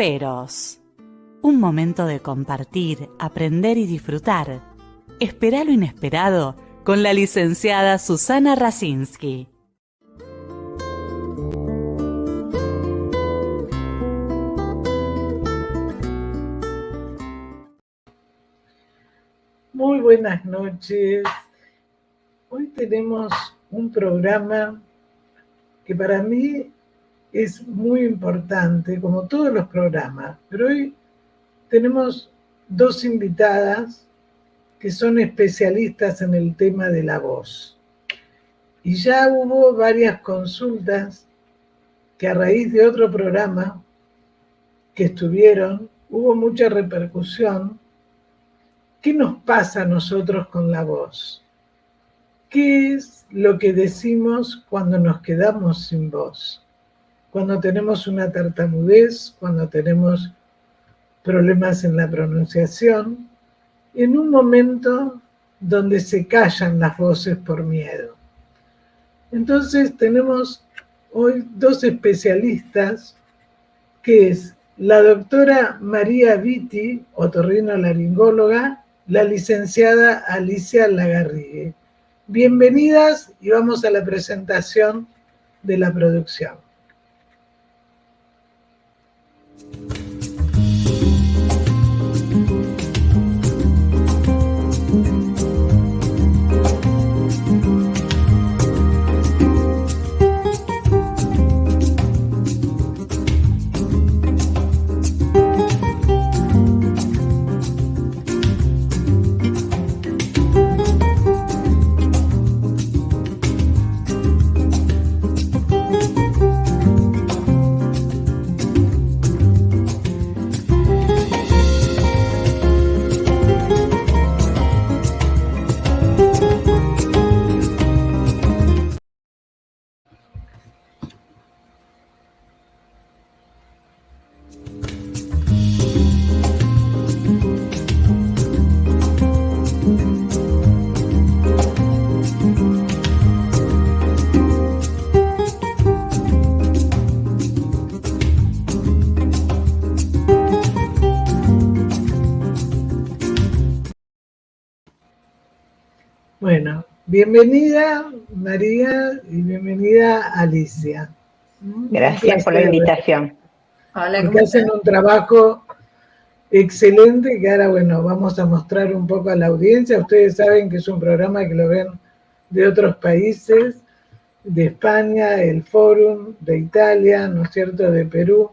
Esperos. Un momento de compartir, aprender y disfrutar. Espera lo inesperado con la licenciada Susana Rasinski. Muy buenas noches. Hoy tenemos un programa que para mí es muy importante, como todos los programas, pero hoy tenemos dos invitadas que son especialistas en el tema de la voz. Y ya hubo varias consultas que a raíz de otro programa que estuvieron, hubo mucha repercusión. ¿Qué nos pasa a nosotros con la voz? ¿Qué es lo que decimos cuando nos quedamos sin voz? Cuando tenemos una tartamudez, cuando tenemos problemas en la pronunciación, en un momento donde se callan las voces por miedo. Entonces tenemos hoy dos especialistas, que es la doctora María Vitti, otorrinolaringóloga, la licenciada Alicia Lagarrigue. Bienvenidas y vamos a la presentación de la producción. Bueno, bienvenida María y bienvenida Alicia. Gracias por la invitación. Hola, porque hacen un trabajo excelente que ahora, bueno, vamos a mostrar un poco a la audiencia. Ustedes saben que es un programa que lo ven de otros países, de España, el Fórum, de Italia, ¿no es cierto?, de Perú,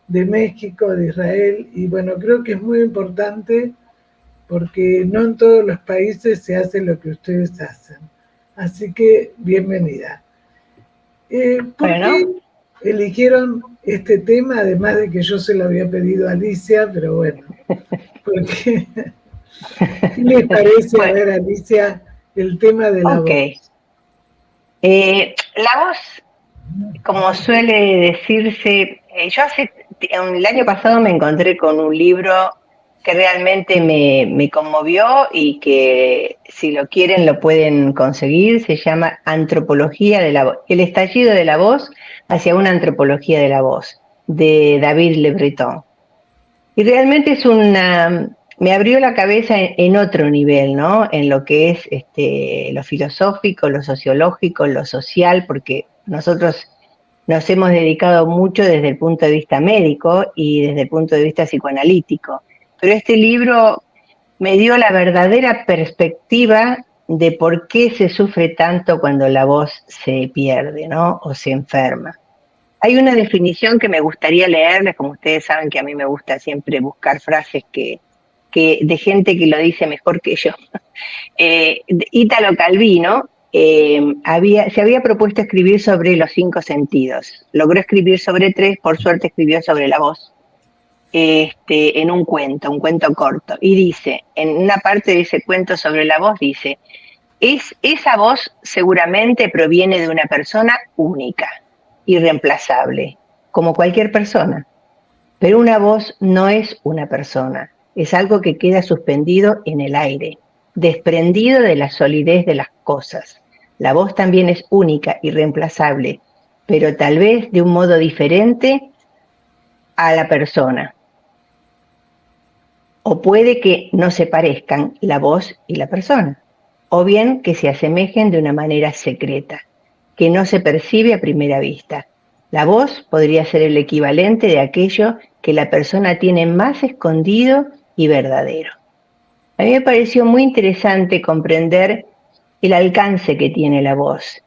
de México, de Israel. Y bueno, creo que es muy importante porque no en todos los países se hace lo que ustedes hacen. Así que, bienvenida. ¿Por qué eligieron este tema? Además de que yo se lo había pedido a Alicia, pero bueno, porque, ¿qué les parece, a ver, Alicia, el tema de la voz? La voz, como suele decirse, el año pasado me encontré con un libro que realmente me conmovió y que si lo quieren lo pueden conseguir. Se llama Antropología de la Voz, el estallido de la voz hacia una antropología de la voz, de David Le Breton. Y realmente me abrió la cabeza en otro nivel, ¿no? En lo que es lo filosófico, lo sociológico, lo social, porque nosotros nos hemos dedicado mucho desde el punto de vista médico y desde el punto de vista psicoanalítico. Pero este libro me dio la verdadera perspectiva de por qué se sufre tanto cuando la voz se pierde, ¿no? O se enferma. Hay una definición que me gustaría leerles, como ustedes saben que a mí me gusta siempre buscar frases de gente que lo dice mejor que yo. Italo Calvino se había propuesto escribir sobre los 5 sentidos. Logró escribir sobre 3, por suerte escribió sobre la voz. En un cuento corto, y dice, en una parte de ese cuento sobre la voz, dice, esa voz seguramente proviene de una persona única, irreemplazable, como cualquier persona, pero una voz no es una persona, es algo que queda suspendido en el aire, desprendido de la solidez de las cosas. La voz también es única, irreemplazable, pero tal vez de un modo diferente a la persona. O puede que no se parezcan la voz y la persona, o bien que se asemejen de una manera secreta, que no se percibe a primera vista. La voz podría ser el equivalente de aquello que la persona tiene más escondido y verdadero. A mí me pareció muy interesante comprender el alcance que tiene la voz.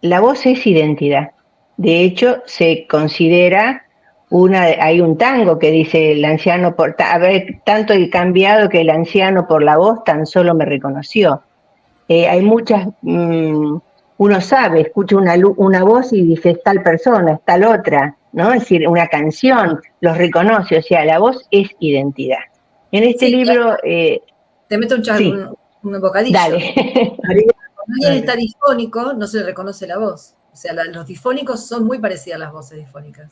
La voz es identidad. De hecho, se considera hay un tango que dice el anciano, tanto he cambiado que el anciano por la voz tan solo me reconoció. Hay muchas, uno sabe, escucha una voz y dice es tal persona, es tal otra, ¿no? Es decir, una canción, los reconoce, o sea, la voz es identidad. En este libro... Te meto sí, un bocadillo. Dale. Cuando alguien está difónico, no se le reconoce la voz. O sea, los difónicos son muy parecidas a las voces difónicas.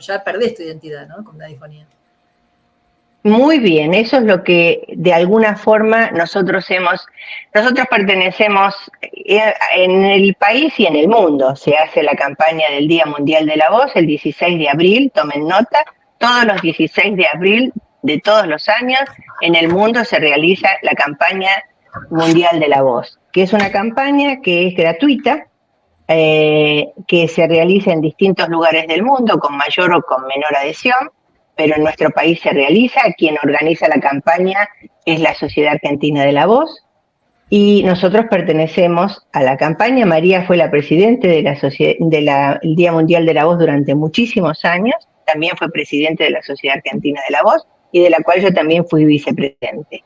Ya perdés tu identidad, ¿no? Con la difonía. Muy bien, eso es lo que de alguna forma nosotros pertenecemos en el país y en el mundo. Se hace la campaña del Día Mundial de la Voz el 16 de abril, tomen nota, todos los 16 de abril de todos los años en el mundo se realiza la campaña Mundial de la Voz, que es una campaña que es gratuita, que se realiza en distintos lugares del mundo con mayor o con menor adhesión, pero en nuestro país se realiza. Quien organiza la campaña es la Sociedad Argentina de la Voz, y nosotros pertenecemos a la campaña. María fue la presidente del Día Mundial de la Voz durante muchísimos años, también fue presidente de la Sociedad Argentina de la Voz, y de la cual yo también fui vicepresidente,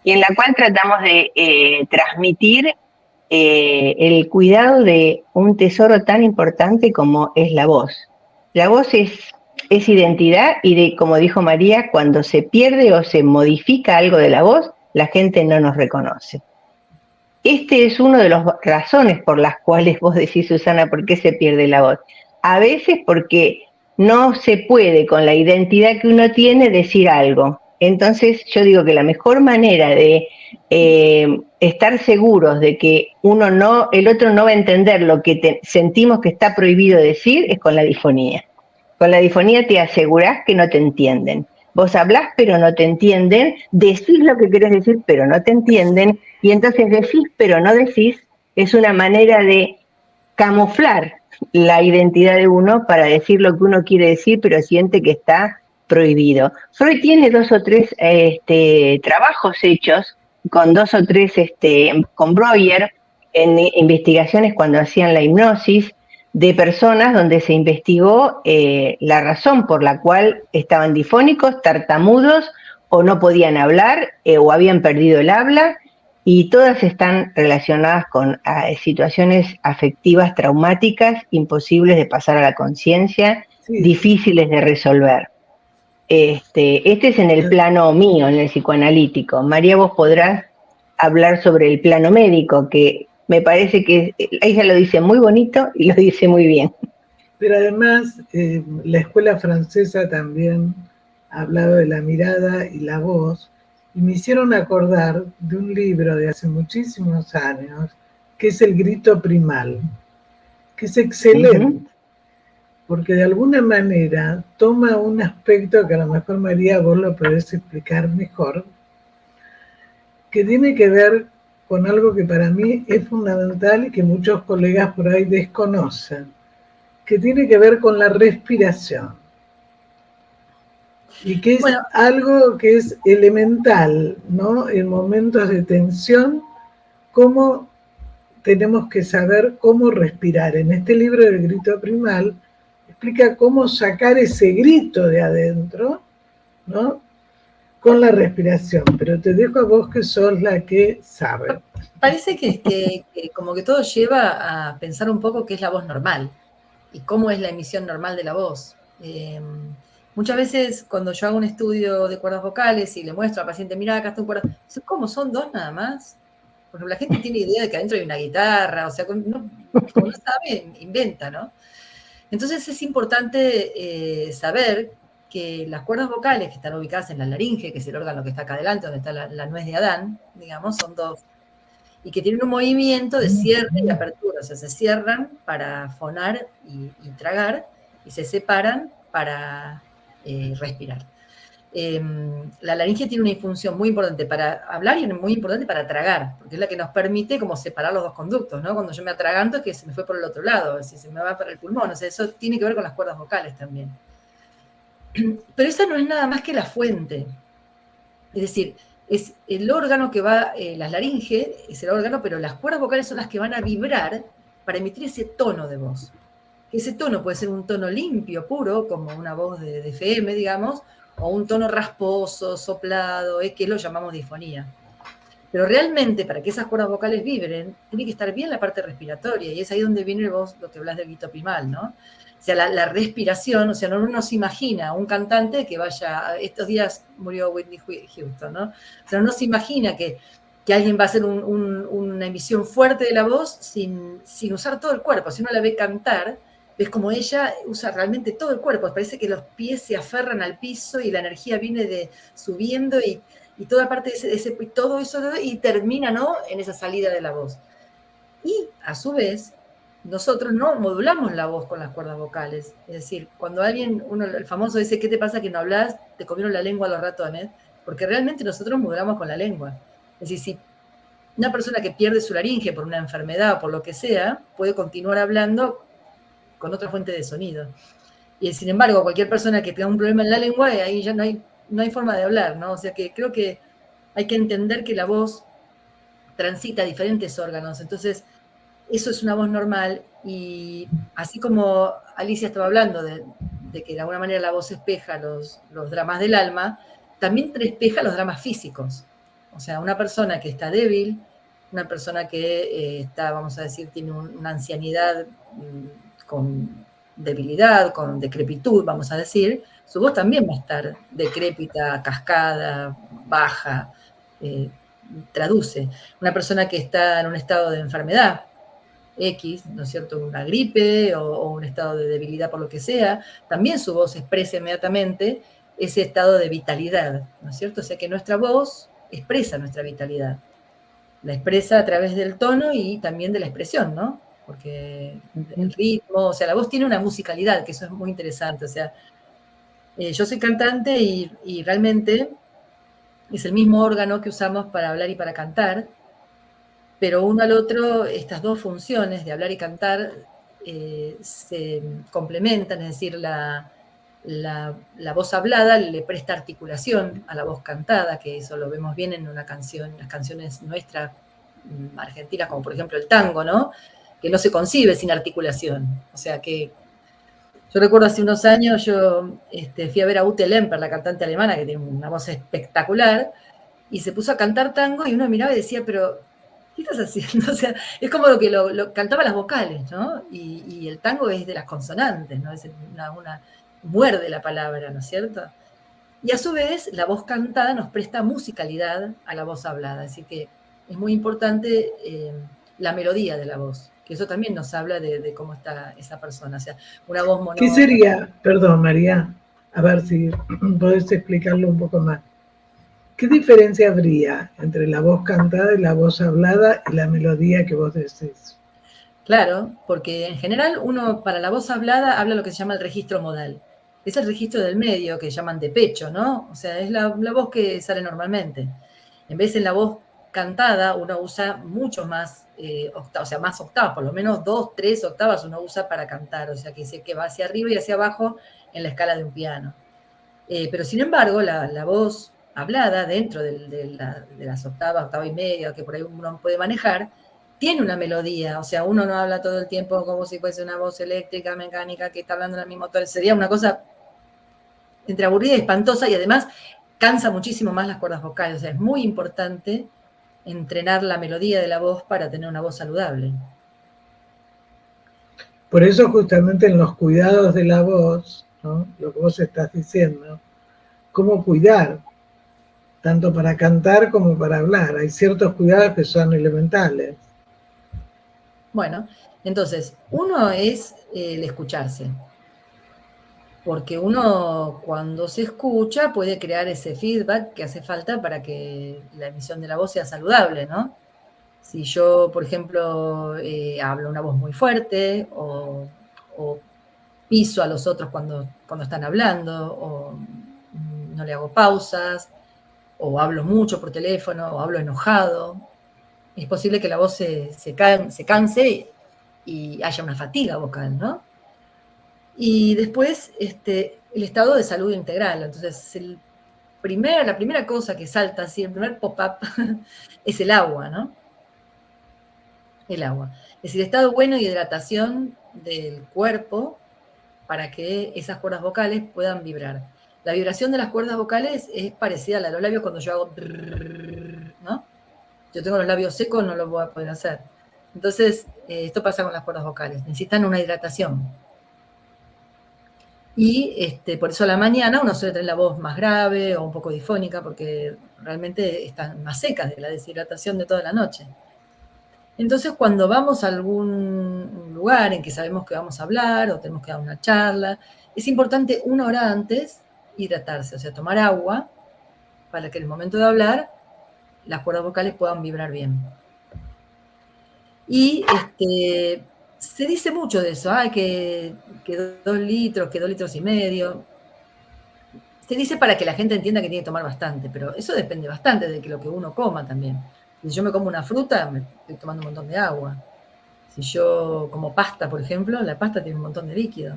y en la cual tratamos de transmitir el cuidado de un tesoro tan importante como es la voz. La voz es identidad, y como dijo María, cuando se pierde o se modifica algo de la voz, la gente no nos reconoce. Este es una de las razones por las cuales vos decís, Susana, ¿por qué se pierde la voz? A veces porque no se puede con la identidad que uno tiene decir algo. Entonces yo digo que la mejor manera de estar seguros de que el otro no va a entender lo que sentimos que está prohibido decir es con la difonía. Con la difonía te asegurás que no te entienden. Vos hablás pero no te entienden, decís lo que querés decir pero no te entienden, y entonces decís pero no decís. Es una manera de camuflar la identidad de uno para decir lo que uno quiere decir, pero siente que está prohibido. Freud tiene 2 o 3 trabajos hechos con 2 o 3, con Breuer, en investigaciones cuando hacían la hipnosis de personas, donde se investigó la razón por la cual estaban difónicos, tartamudos, o no podían hablar, o habían perdido el habla, y todas están relacionadas con situaciones afectivas traumáticas, imposibles de pasar a la conciencia, sí, difíciles de resolver. Este es en el plano mío, en el psicoanalítico. María, vos podrás hablar sobre el plano médico, que me parece que ella lo dice muy bonito y lo dice muy bien. Pero además, la escuela francesa también ha hablado de la mirada y la voz, y me hicieron acordar de un libro de hace muchísimos años, que es El Grito Primal, que es excelente, porque de alguna manera toma un aspecto que a lo mejor, María, vos lo podés explicar mejor, que tiene que ver con algo que para mí es fundamental y que muchos colegas por ahí desconocen, que tiene que ver con la respiración. Y que es algo que es elemental, ¿no? En momentos de tensión, cómo tenemos que saber cómo respirar. En este libro del Grito Primal explica cómo sacar ese grito de adentro, ¿no? Con la respiración, pero te dejo a vos que sos la que sabe. Parece que como que todo lleva a pensar un poco qué es la voz normal y cómo es la emisión normal de la voz. Muchas veces cuando yo hago un estudio de cuerdas vocales y le muestro al paciente, mira, acá está un cuerda, ¿cómo son 2 nada más? Porque la gente tiene idea de que adentro hay una guitarra, o sea, como no sabe, inventa, ¿no? Entonces es importante saber que las cuerdas vocales que están ubicadas en la laringe, que es el órgano que está acá adelante, donde está la nuez de Adán, digamos, son 2, y que tienen un movimiento de cierre y apertura, o sea, se cierran para fonar y tragar, y se separan para respirar. La laringe tiene una función muy importante para hablar y muy importante para tragar, porque es la que nos permite como separar los dos conductos, ¿no? Cuando yo me atraganto es que se me fue por el otro lado, si se me va para el pulmón, o sea, eso tiene que ver con las cuerdas vocales también. Pero esa no es nada más que la fuente. Es decir, es el órgano que va, la laringe es el órgano, pero las cuerdas vocales son las que van a vibrar para emitir ese tono de voz. Ese tono puede ser un tono limpio, puro, como una voz de FM, digamos, o un tono rasposo, soplado, que lo llamamos difonía. Pero realmente, para que esas cuerdas vocales vibren, tiene que estar bien la parte respiratoria, y es ahí donde viene vos lo que hablas del glottopimal, ¿no? O sea, la respiración, o sea, no uno se imagina un cantante que vaya, estos días murió Whitney Houston, ¿no? O sea, no se imagina que alguien va a hacer una emisión fuerte de la voz sin usar todo el cuerpo. Si uno la ve cantar, ves como ella usa realmente todo el cuerpo, parece que los pies se aferran al piso y la energía viene subiendo y toda parte de todo eso y termina, ¿no?, en esa salida de la voz. Y a su vez, nosotros no modulamos la voz con las cuerdas vocales. Es decir, cuando el famoso dice, ¿qué te pasa que no hablas? Te comieron la lengua a los ratones, porque realmente nosotros modulamos con la lengua. Es decir, si una persona que pierde su laringe por una enfermedad o por lo que sea, puede continuar hablando con otra fuente de sonido. Y sin embargo, cualquier persona que tenga un problema en la lengua, ahí ya no hay forma de hablar, ¿no? O sea que creo que hay que entender que la voz transita diferentes órganos. Entonces, eso es una voz normal, y así como Alicia estaba hablando de que de alguna manera la voz espeja los dramas del alma, también espeja los dramas físicos. O sea, una persona que está débil, una persona que está, vamos a decir, tiene una ancianidad con debilidad, con decrepitud, vamos a decir, su voz también va a estar decrépita, cascada, baja, traduce. Una persona que está en un estado de enfermedad X, ¿no es cierto?, una gripe o un estado de debilidad por lo que sea, también su voz expresa inmediatamente ese estado de vitalidad, ¿no es cierto? O sea que nuestra voz expresa nuestra vitalidad. La expresa a través del tono y también de la expresión, ¿no? Porque el ritmo, o sea, la voz tiene una musicalidad, que eso es muy interesante. O sea, yo soy cantante y realmente es el mismo órgano que usamos para hablar y para cantar, pero uno al otro, estas dos funciones de hablar y cantar se complementan, es decir, la voz hablada le presta articulación a la voz cantada, que eso lo vemos bien en una canción, las canciones nuestras argentinas, como por ejemplo el tango, ¿no?, que no se concibe sin articulación. O sea que yo recuerdo hace unos años, yo fui a ver a Ute Lemper, la cantante alemana, que tiene una voz espectacular, y se puso a cantar tango y uno miraba y decía, pero ¿qué estás haciendo? O sea, es como lo que lo cantaba las vocales, ¿no? Y el tango es de las consonantes, ¿no? Es una muerde la palabra, ¿no es cierto? Y a su vez, la voz cantada nos presta musicalidad a la voz hablada, así que es muy importante la melodía de la voz, que eso también nos habla de cómo está esa persona, o sea, una voz monótona. ¿Qué sería, perdón María, a ver si podés explicarlo un poco más? ¿Qué diferencia habría entre la voz cantada y la voz hablada y la melodía que vos decís? Claro, porque en general uno para la voz hablada habla lo que se llama el registro modal. Es el registro del medio que llaman de pecho, ¿no? O sea, es la voz que sale normalmente. En vez de la voz cantada, uno usa mucho más octavas, o sea, más octavas, por lo menos 2, 3 octavas uno usa para cantar, o sea, que va hacia arriba y hacia abajo en la escala de un piano. Pero sin embargo, la voz hablada dentro de las octavas, octava y media, que por ahí uno puede manejar, tiene una melodía. O sea, uno no habla todo el tiempo como si fuese una voz eléctrica, mecánica, que está hablando en el mismo tono. Sería una cosa entre aburrida y espantosa, y además cansa muchísimo más las cuerdas vocales. O sea, es muy importante entrenar la melodía de la voz para tener una voz saludable. Por eso justamente en los cuidados de la voz, ¿no?, lo que vos estás diciendo, cómo cuidar, tanto para cantar como para hablar. Hay ciertos cuidados que son elementales. Bueno, entonces, uno es el escucharse. Porque uno cuando se escucha puede crear ese feedback que hace falta para que la emisión de la voz sea saludable, ¿no? Si yo, por ejemplo, hablo una voz muy fuerte o piso a los otros cuando están hablando, o no le hago pausas, o hablo mucho por teléfono, o hablo enojado. Es posible que la voz se canse y haya una fatiga vocal, ¿no? Y después, el estado de salud integral. Entonces, la primera cosa que salta así, el primer pop-up, es el agua, ¿no? El agua. Es decir, estado bueno de hidratación del cuerpo para que esas cuerdas vocales puedan vibrar. La vibración de las cuerdas vocales es parecida a la de los labios cuando yo hago, ¿no? Yo tengo los labios secos, no lo voy a poder hacer. Entonces, esto pasa con las cuerdas vocales. Necesitan una hidratación. Y por eso a la mañana uno suele tener la voz más grave o un poco difónica, porque realmente están más secas de la deshidratación de toda la noche. Entonces, cuando vamos a algún lugar en que sabemos que vamos a hablar o tenemos que dar una charla, es importante 1 hora antes hidratarse, o sea, tomar agua para que en el momento de hablar las cuerdas vocales puedan vibrar bien. Y se dice mucho de eso, que 2 litros, que 2 litros y medio. Se dice para que la gente entienda que tiene que tomar bastante, pero eso depende bastante de lo que uno coma también. Si yo me como una fruta, me estoy tomando un montón de agua. Si yo como pasta, por ejemplo, la pasta tiene un montón de líquido.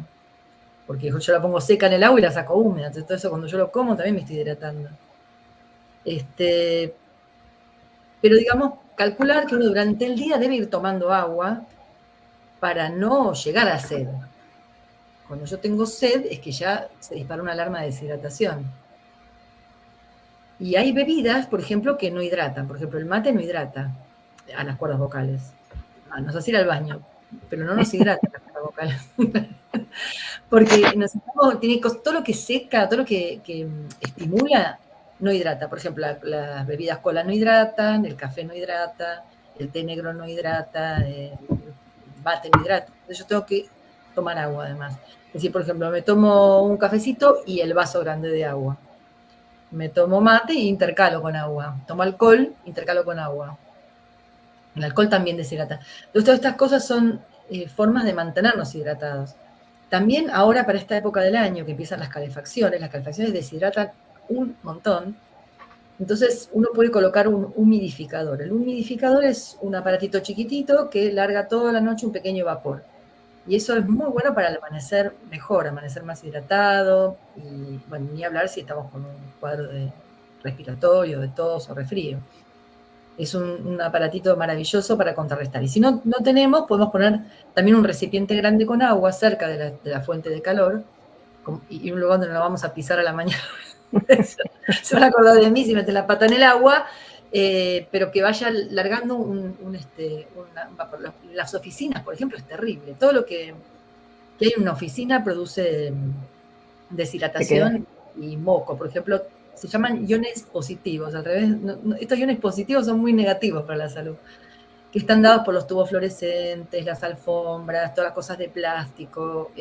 Porque yo la pongo seca en el agua y la saco húmeda. Entonces, todo eso cuando yo lo como también me estoy hidratando. Pero digamos, calcular que uno durante el día debe ir tomando agua para no llegar a sed. Cuando yo tengo sed es que ya se dispara una alarma de deshidratación. Y hay bebidas, por ejemplo, que no hidratan. Por ejemplo, el mate no hidrata a las cuerdas vocales. Nos hace ir al baño, pero no nos hidrata las cuerdas vocales. Porque tiene todo lo que seca, todo lo que estimula, no hidrata. Por ejemplo, las bebidas cola no hidratan, el café no hidrata, el té negro no hidrata, el mate no hidrata. Entonces yo tengo que tomar agua además. Es decir, por ejemplo, me tomo un cafecito y el vaso grande de agua. Me tomo mate e intercalo con agua. Tomo alcohol, intercalo con agua. El alcohol también deshidrata. Entonces, todas estas cosas son formas de mantenernos hidratados. También ahora, para esta época del año, que empiezan las calefacciones deshidratan un montón. Entonces, uno puede colocar un humidificador. El humidificador es un aparatito chiquitito que larga toda la noche un pequeño vapor. Y eso es muy bueno para amanecer mejor, amanecer más hidratado. Y, bueno, ni hablar si estamos con un cuadro de respiratorio, de tos o resfrío. Es un aparatito maravilloso para contrarrestar. Y si no tenemos, podemos poner también un recipiente grande con agua cerca de la fuente de calor y un lugar donde no la vamos a pisar a la mañana. Se van a acordar de mí si meten la pata en el agua, pero que vaya largando un vapor. Las oficinas, por ejemplo, es terrible. Todo lo que hay en una oficina produce deshidratación y moco. Por ejemplo, se llaman iones positivos, al revés. Estos iones positivos son muy negativos para la salud, que están dados por los tubos fluorescentes, las alfombras, todas las cosas de plástico,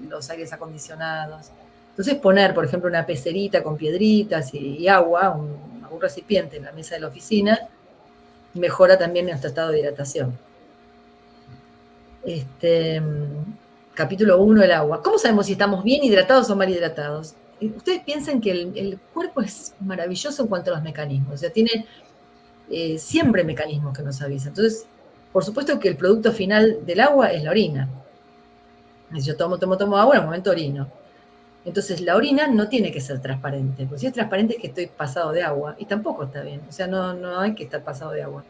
los aires acondicionados. Entonces poner, por ejemplo, una pecerita con piedritas y agua, un recipiente en la mesa de la oficina, mejora también nuestro estado de hidratación. Capítulo 1, el agua. ¿Cómo sabemos si estamos bien hidratados o mal hidratados? Ustedes piensan que el cuerpo es maravilloso en cuanto a los mecanismos, o sea, tiene siempre mecanismos que nos avisan. Entonces, por supuesto que el producto final del agua es la orina. Yo tomo agua, en el momento orino. Entonces, la orina no tiene que ser transparente, porque si es transparente es que estoy pasado de agua, y tampoco está bien, o sea, no hay que estar pasado de agua.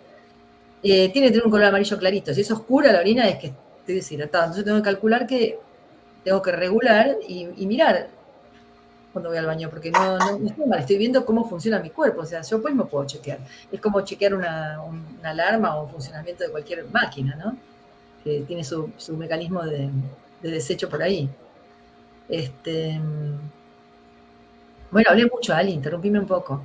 Tiene que tener un color amarillo clarito, si es oscura la orina es que estoy deshidratado, entonces tengo que calcular que tengo que regular y mirar cuando voy al baño, porque no estoy mal, estoy viendo cómo funciona mi cuerpo, o sea, yo pues me puedo chequear. Es como chequear una alarma o un funcionamiento de cualquier máquina, ¿no? Que tiene su mecanismo de desecho por ahí. Bueno, hablé mucho, Ali, interrumpime un poco.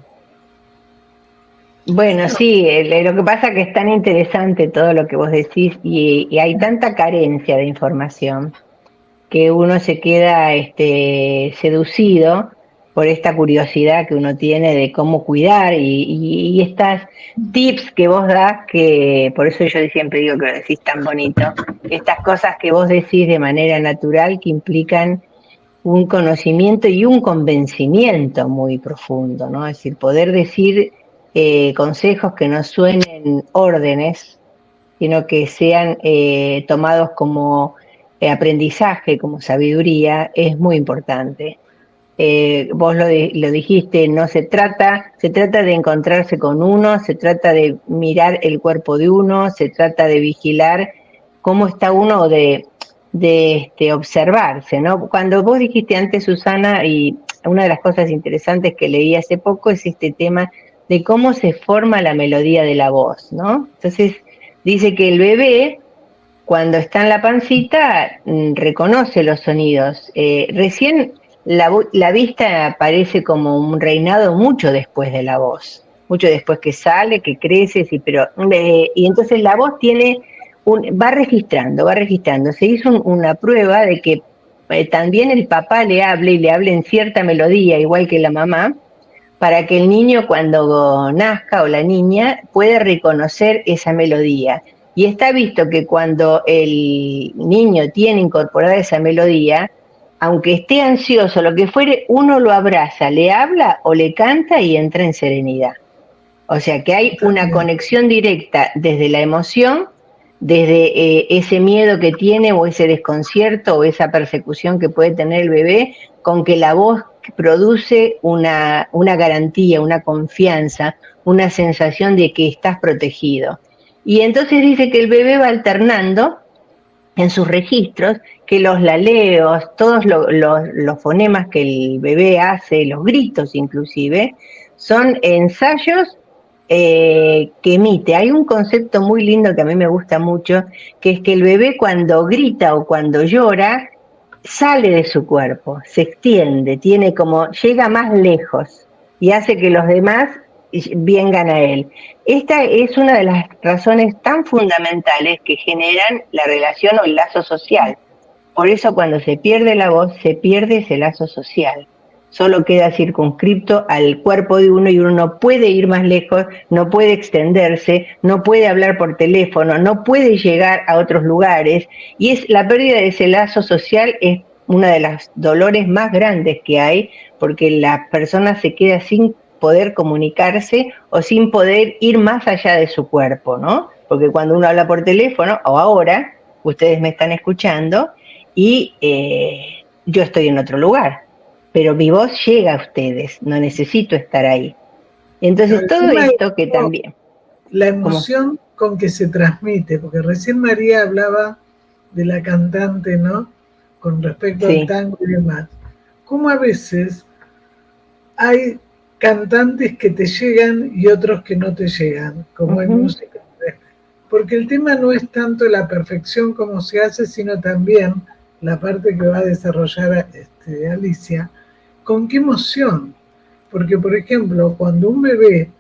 Bueno, sí, lo que pasa es que es tan interesante todo lo que vos decís y hay tanta carencia de información que uno se queda seducido por esta curiosidad que uno tiene de cómo cuidar y estas tips que vos das, que por eso yo siempre digo que lo decís tan bonito, estas cosas que vos decís de manera natural que implican un conocimiento y un convencimiento muy profundo, ¿no? Es decir, poder decir consejos que no suenen órdenes, sino que sean tomados como aprendizaje, como sabiduría, es muy importante. Vos lo dijiste, no se trata de encontrarse con uno, se trata de mirar el cuerpo de uno, se trata de vigilar cómo está uno, de observarse, ¿no? Cuando vos dijiste antes, Susana, y una de las cosas interesantes que leí hace poco es este tema de cómo se forma la melodía de la voz, ¿no? Entonces, dice que el bebé, cuando está en la pancita, reconoce los sonidos. Recién la vista aparece como un reinado mucho después de la voz, mucho después que sale, que crece, sí, y entonces la voz va registrando. Se hizo una prueba de que también el papá le hable en cierta melodía, igual que la mamá, para que el niño cuando nazca o la niña pueda reconocer esa melodía. Y está visto que cuando el niño tiene incorporada esa melodía, aunque esté ansioso, lo que fuere, uno lo abraza, le habla o le canta y entra en serenidad. O sea que hay una conexión directa desde la emoción, desde ese miedo que tiene o ese desconcierto o esa persecución que puede tener el bebé, con que la voz produce una garantía, una confianza, una sensación de que estás protegido. Y entonces dice que el bebé va alternando en sus registros, que los laleos, todos los fonemas que el bebé hace, los gritos inclusive, son ensayos que emite. Hay un concepto muy lindo que a mí me gusta mucho, que es que el bebé cuando grita o cuando llora, sale de su cuerpo, se extiende, llega más lejos y hace que los demás vengan a él. Esta es una de las razones tan fundamentales que generan la relación o el lazo social. Por eso cuando se pierde la voz, se pierde ese lazo social. Solo queda circunscripto al cuerpo de uno y uno no puede ir más lejos, no puede extenderse, no puede hablar por teléfono, no puede llegar a otros lugares. Y la pérdida de ese lazo social es una de las dolores más grandes que hay, porque la persona se queda sin poder comunicarse o sin poder ir más allá de su cuerpo, ¿no? Porque cuando uno habla por teléfono, o ahora, ustedes me están escuchando, y yo estoy en otro lugar, pero mi voz llega a ustedes, no necesito estar ahí. Entonces todo esto que también... La emoción con que se transmite, porque recién María hablaba de la cantante, ¿no? Con respecto al tango y demás. Cómo a veces hay cantantes que te llegan y otros que no te llegan, como en música. Porque el tema no es tanto la perfección como se hace, sino también la parte que va a desarrollar Alicia, con qué emoción. Porque, por ejemplo, cuando un bebé,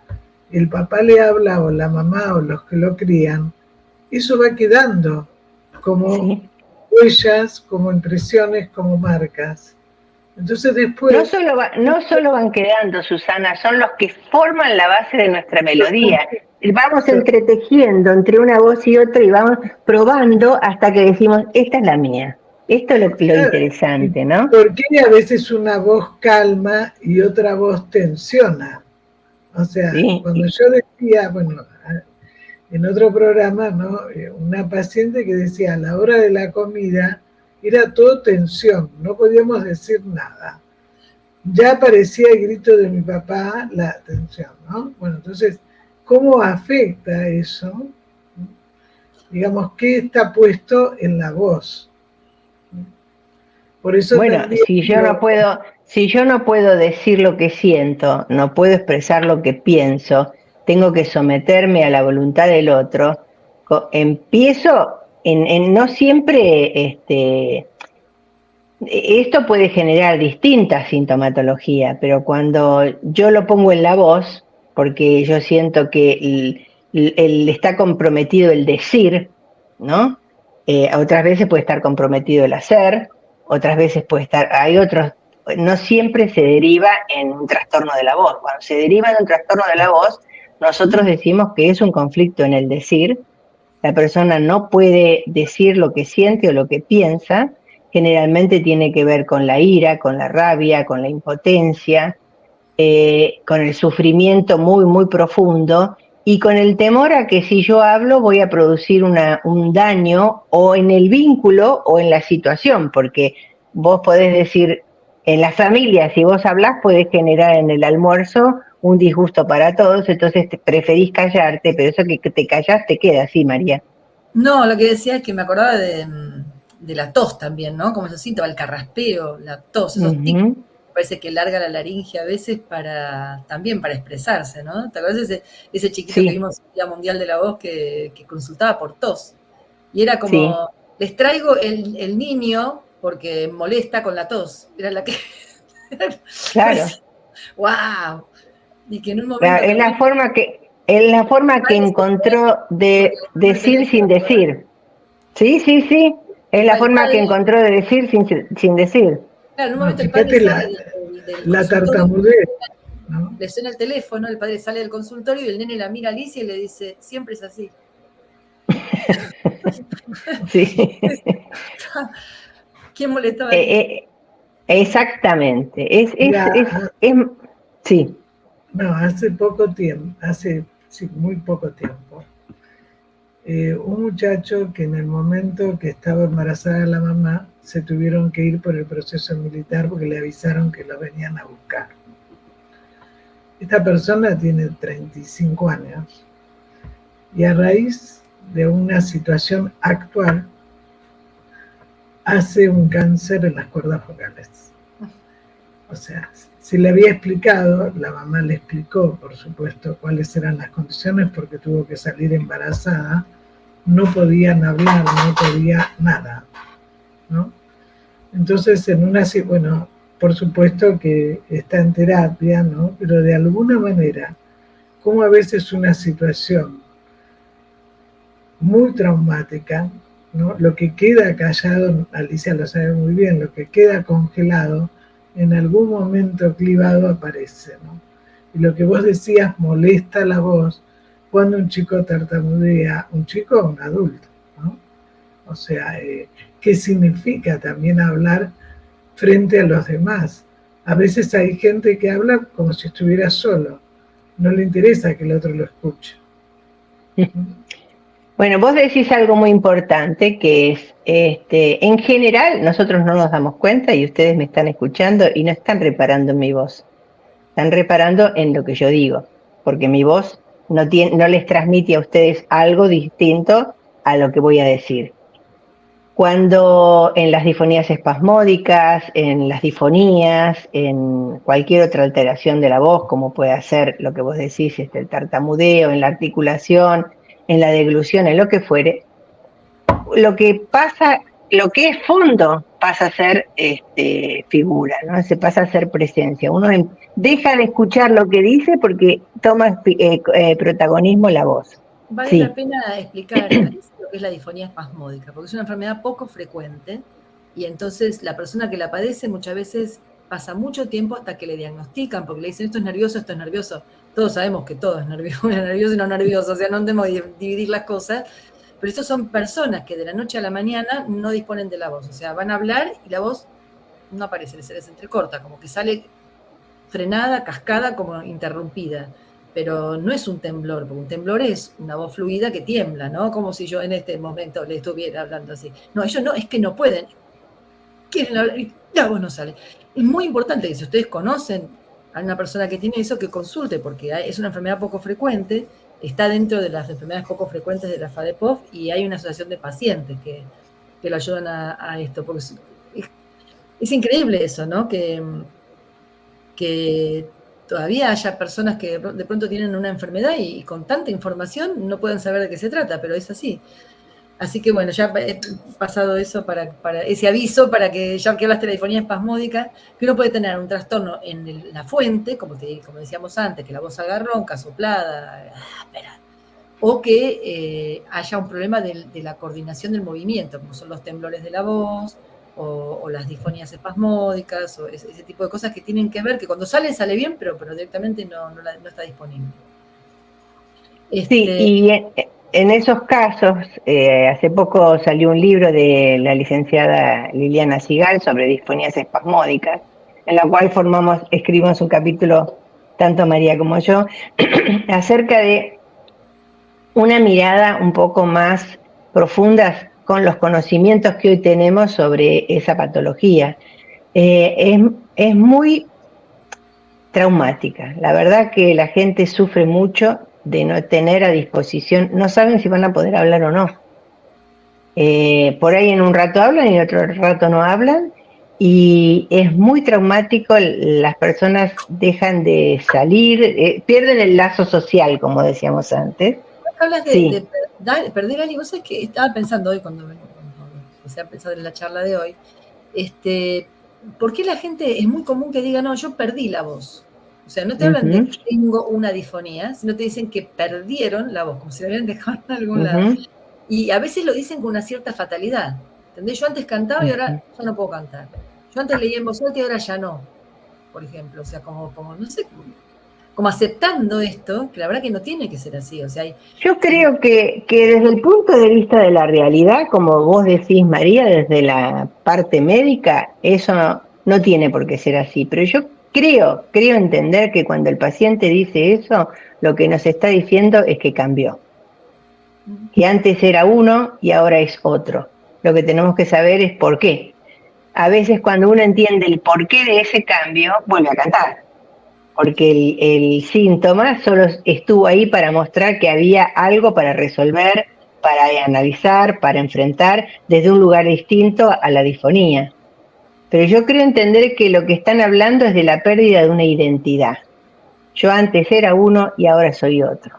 el papá le habla o la mamá o los que lo crían, eso va quedando como huellas, como impresiones, como marcas. Entonces después... No solo van quedando, Susana, son los que forman la base de nuestra melodía. Vamos entretejiendo entre una voz y otra y vamos probando hasta que decimos, esta es la mía. Esto es lo interesante, ¿no? Porque a veces una voz calma y otra voz tensiona. O sea, cuando yo decía, bueno, en otro programa, ¿no? Una paciente que decía a la hora de la comida era todo tensión, no podíamos decir nada. Ya aparecía el grito de mi papá, la tensión, ¿no? Bueno, entonces, ¿cómo afecta eso? Digamos, ¿qué está puesto en la voz? Por eso bueno, si yo no puedo decir lo que siento, no puedo expresar lo que pienso, tengo que someterme a la voluntad del otro, empiezo no siempre esto puede generar distintas sintomatologías, pero cuando yo lo pongo en la voz, porque yo siento que está comprometido el decir, ¿no? Otras veces puede estar comprometido el hacer, otras veces hay otros no siempre se deriva en un trastorno de la voz. Cuando se deriva en un trastorno de la voz, nosotros decimos que es un conflicto en el decir. La persona no puede decir lo que siente o lo que piensa. Generalmente tiene que ver con la ira, con la rabia, con la impotencia, con el sufrimiento muy, muy profundo y con el temor a que si yo hablo voy a producir un daño o en el vínculo o en la situación, porque vos podés decir, en las familias, si vos hablás, podés generar en el almuerzo un disgusto para todos, entonces preferís callarte, pero eso que te callás te queda así, María. No, lo que decía es que me acordaba de la tos también, ¿no? Como esos síntomas, el carraspeo, la tos, esos tics. Parece que larga la laringe a veces también para expresarse, ¿no? ¿Te acuerdas ese chiquito que vimos en el Día Mundial de la Voz que consultaba por tos? Y era como, les traigo el niño porque molesta con la tos. Era la que... Claro. ¡Wow! Y que en un momento... Claro, es la forma que encontró de decir sin decir. Sí. Es la forma que encontró de decir sin decir. Claro, en un momento el padre sale la tartamudez, ¿no? Le suena el teléfono, el padre sale del consultorio y el nene la mira a Alicia y le dice, siempre es así. Sí. ¿Quién molestaba? Exactamente. Sí. No, hace poco tiempo, muy poco tiempo, un muchacho que en el momento que estaba embarazada la mamá, se tuvieron que ir por el proceso militar porque le avisaron que lo venían a buscar. Esta persona tiene 35 años y a raíz de una situación actual hace un cáncer en las cuerdas vocales. O sea, se le había explicado, la mamá le explicó, por supuesto, cuáles eran las condiciones porque tuvo que salir embarazada, no podían hablar, no podía nada, ¿no? Entonces, bueno, por supuesto que está en terapia, ¿no? Pero de alguna manera, como a veces una situación muy traumática, ¿no? Lo que queda callado, Alicia lo sabe muy bien, lo que queda congelado, en algún momento clivado aparece, ¿no? Y lo que vos decías molesta la voz cuando un chico tartamudea, un chico o un adulto, ¿no? O sea, ¿qué significa también hablar frente a los demás? A veces hay gente que habla como si estuviera solo, no le interesa que el otro lo escuche. Bueno, vos decís algo muy importante que es, en general nosotros no nos damos cuenta y ustedes me están escuchando y no están reparando en mi voz, están reparando en lo que yo digo, porque mi voz no les transmite a ustedes algo distinto a lo que voy a decir. Cuando en las disfonías espasmódicas, en las disfonías, en cualquier otra alteración de la voz, como puede ser lo que vos decís, el tartamudeo, en la articulación, en la deglución, en lo que fuere, lo que pasa, lo que es fondo pasa a ser figura, ¿no? Se pasa a ser presencia. Uno deja de escuchar lo que dice porque toma protagonismo la voz. Vale la pena explicar lo que es la disfonía espasmódica, porque es una enfermedad poco frecuente y entonces la persona que la padece muchas veces pasa mucho tiempo hasta que le diagnostican, porque le dicen esto es nervioso, esto es nervioso. Todos sabemos que todo es nervioso, nervioso y no nervioso, o sea, no debemos dividir las cosas, pero estos son personas que de la noche a la mañana no disponen de la voz, o sea, van a hablar y la voz no aparece, se les entrecorta, como que sale frenada, cascada, como interrumpida. Pero no es un temblor, porque un temblor es una voz fluida que tiembla, ¿no? Como si yo en este momento le estuviera hablando así. No, ellos no, es que no pueden. Quieren hablar y la voz no sale. Es muy importante que si ustedes conocen a una persona que tiene eso, que consulte, porque es una enfermedad poco frecuente, está dentro de las enfermedades poco frecuentes de la FADEPOF y hay una asociación de pacientes que lo ayudan a esto, porque es increíble eso, ¿no? Que todavía haya personas que de pronto tienen una enfermedad y con tanta información no pueden saber de qué se trata, pero es así. Así que bueno, ya he pasado eso para ese aviso, para que ya que hablaste de la disfonía espasmódica, que uno puede tener un trastorno en la fuente, como decíamos antes, que la voz salga ronca, soplada, o que haya un problema de la coordinación del movimiento, como son los temblores de la voz, o las disfonías espasmódicas, o ese tipo de cosas que tienen que ver, que cuando sale bien, pero directamente no está disponible. Sí, y en esos casos, hace poco salió un libro de la licenciada Liliana Sigal sobre disfonías espasmódicas, en la cual escribimos un capítulo, tanto María como yo, acerca de una mirada un poco más profunda con los conocimientos que hoy tenemos sobre esa patología. Es muy traumática. La verdad que la gente sufre mucho de no tener a disposición, no saben si van a poder hablar o no. Por ahí en un rato hablan y en otro rato no hablan, y es muy traumático. Las personas dejan de salir, pierden el lazo social, como decíamos antes. Hablas de perder algo. Vos sabés que estaba pensando hoy, cuando empecé a pensar en la charla de hoy, ¿por qué la gente es muy común que diga, no, yo perdí la voz? O sea, no te hablan de que tengo una disfonía, sino te dicen que perdieron la voz, como si la hubieran dejado en algún lado. Y a veces lo dicen con una cierta fatalidad. ¿Entendés? Yo antes cantaba y ahora ya no puedo cantar. Yo antes leía en voz alta y ahora ya no, por ejemplo. O sea, como no sé, como aceptando esto, que la verdad que no tiene que ser así. O sea, yo creo que desde el punto de vista de la realidad, como vos decís, María, desde la parte médica, eso no tiene por qué ser así. Pero yo creo entender que cuando el paciente dice eso, lo que nos está diciendo es que cambió. Que antes era uno y ahora es otro. Lo que tenemos que saber es por qué. A veces cuando uno entiende el porqué de ese cambio, vuelve a cantar. Porque el síntoma solo estuvo ahí para mostrar que había algo para resolver, para analizar, para enfrentar desde un lugar distinto a la disfonía. Pero yo creo entender que lo que están hablando es de la pérdida de una identidad. Yo antes era uno y ahora soy otro.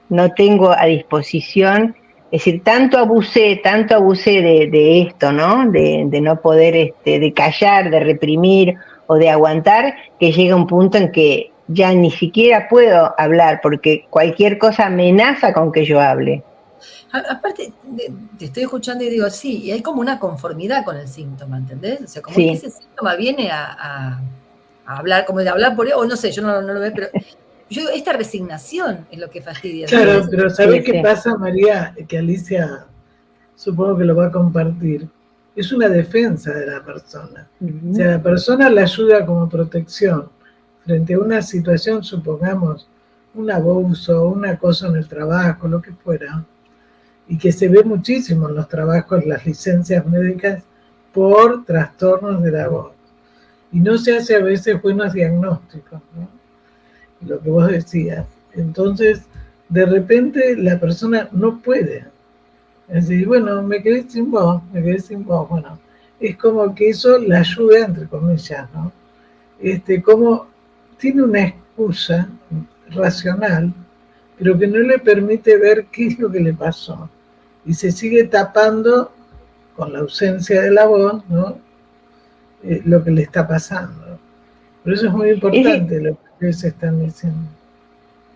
No tengo a disposición, es decir, tanto abusé de esto, ¿no? De no poder, de callar, de reprimir o de aguantar, que llega un punto en que ya ni siquiera puedo hablar, porque cualquier cosa amenaza con que yo hable. Aparte, te estoy escuchando y digo, sí, y hay como una conformidad con el síntoma, ¿entendés? O sea, como que ese síntoma viene a hablar, como de hablar por él, o no sé, yo no lo veo, pero esta resignación es lo que fastidia. Claro, pero ¿sabés qué pasa, María? Que Alicia supongo que lo va a compartir. Es una defensa de la persona. O sea, la persona la ayuda como protección frente a una situación, supongamos, un abuso, una cosa en el trabajo, lo que fuera, y que se ve muchísimo en los trabajos, las licencias médicas, por trastornos de la voz. Y no se hace a veces buenos diagnósticos, ¿no? Lo que vos decías. Entonces, de repente, la persona no puede. Es decir, bueno, me quedé sin voz. Bueno, es como que eso la ayuda, entre comillas, ¿no? Como tiene una excusa racional, pero que no le permite ver qué es lo que le pasó. Y se sigue tapando con la ausencia de la voz, ¿no? Lo que le está pasando. Por eso es muy importante lo que ustedes están diciendo.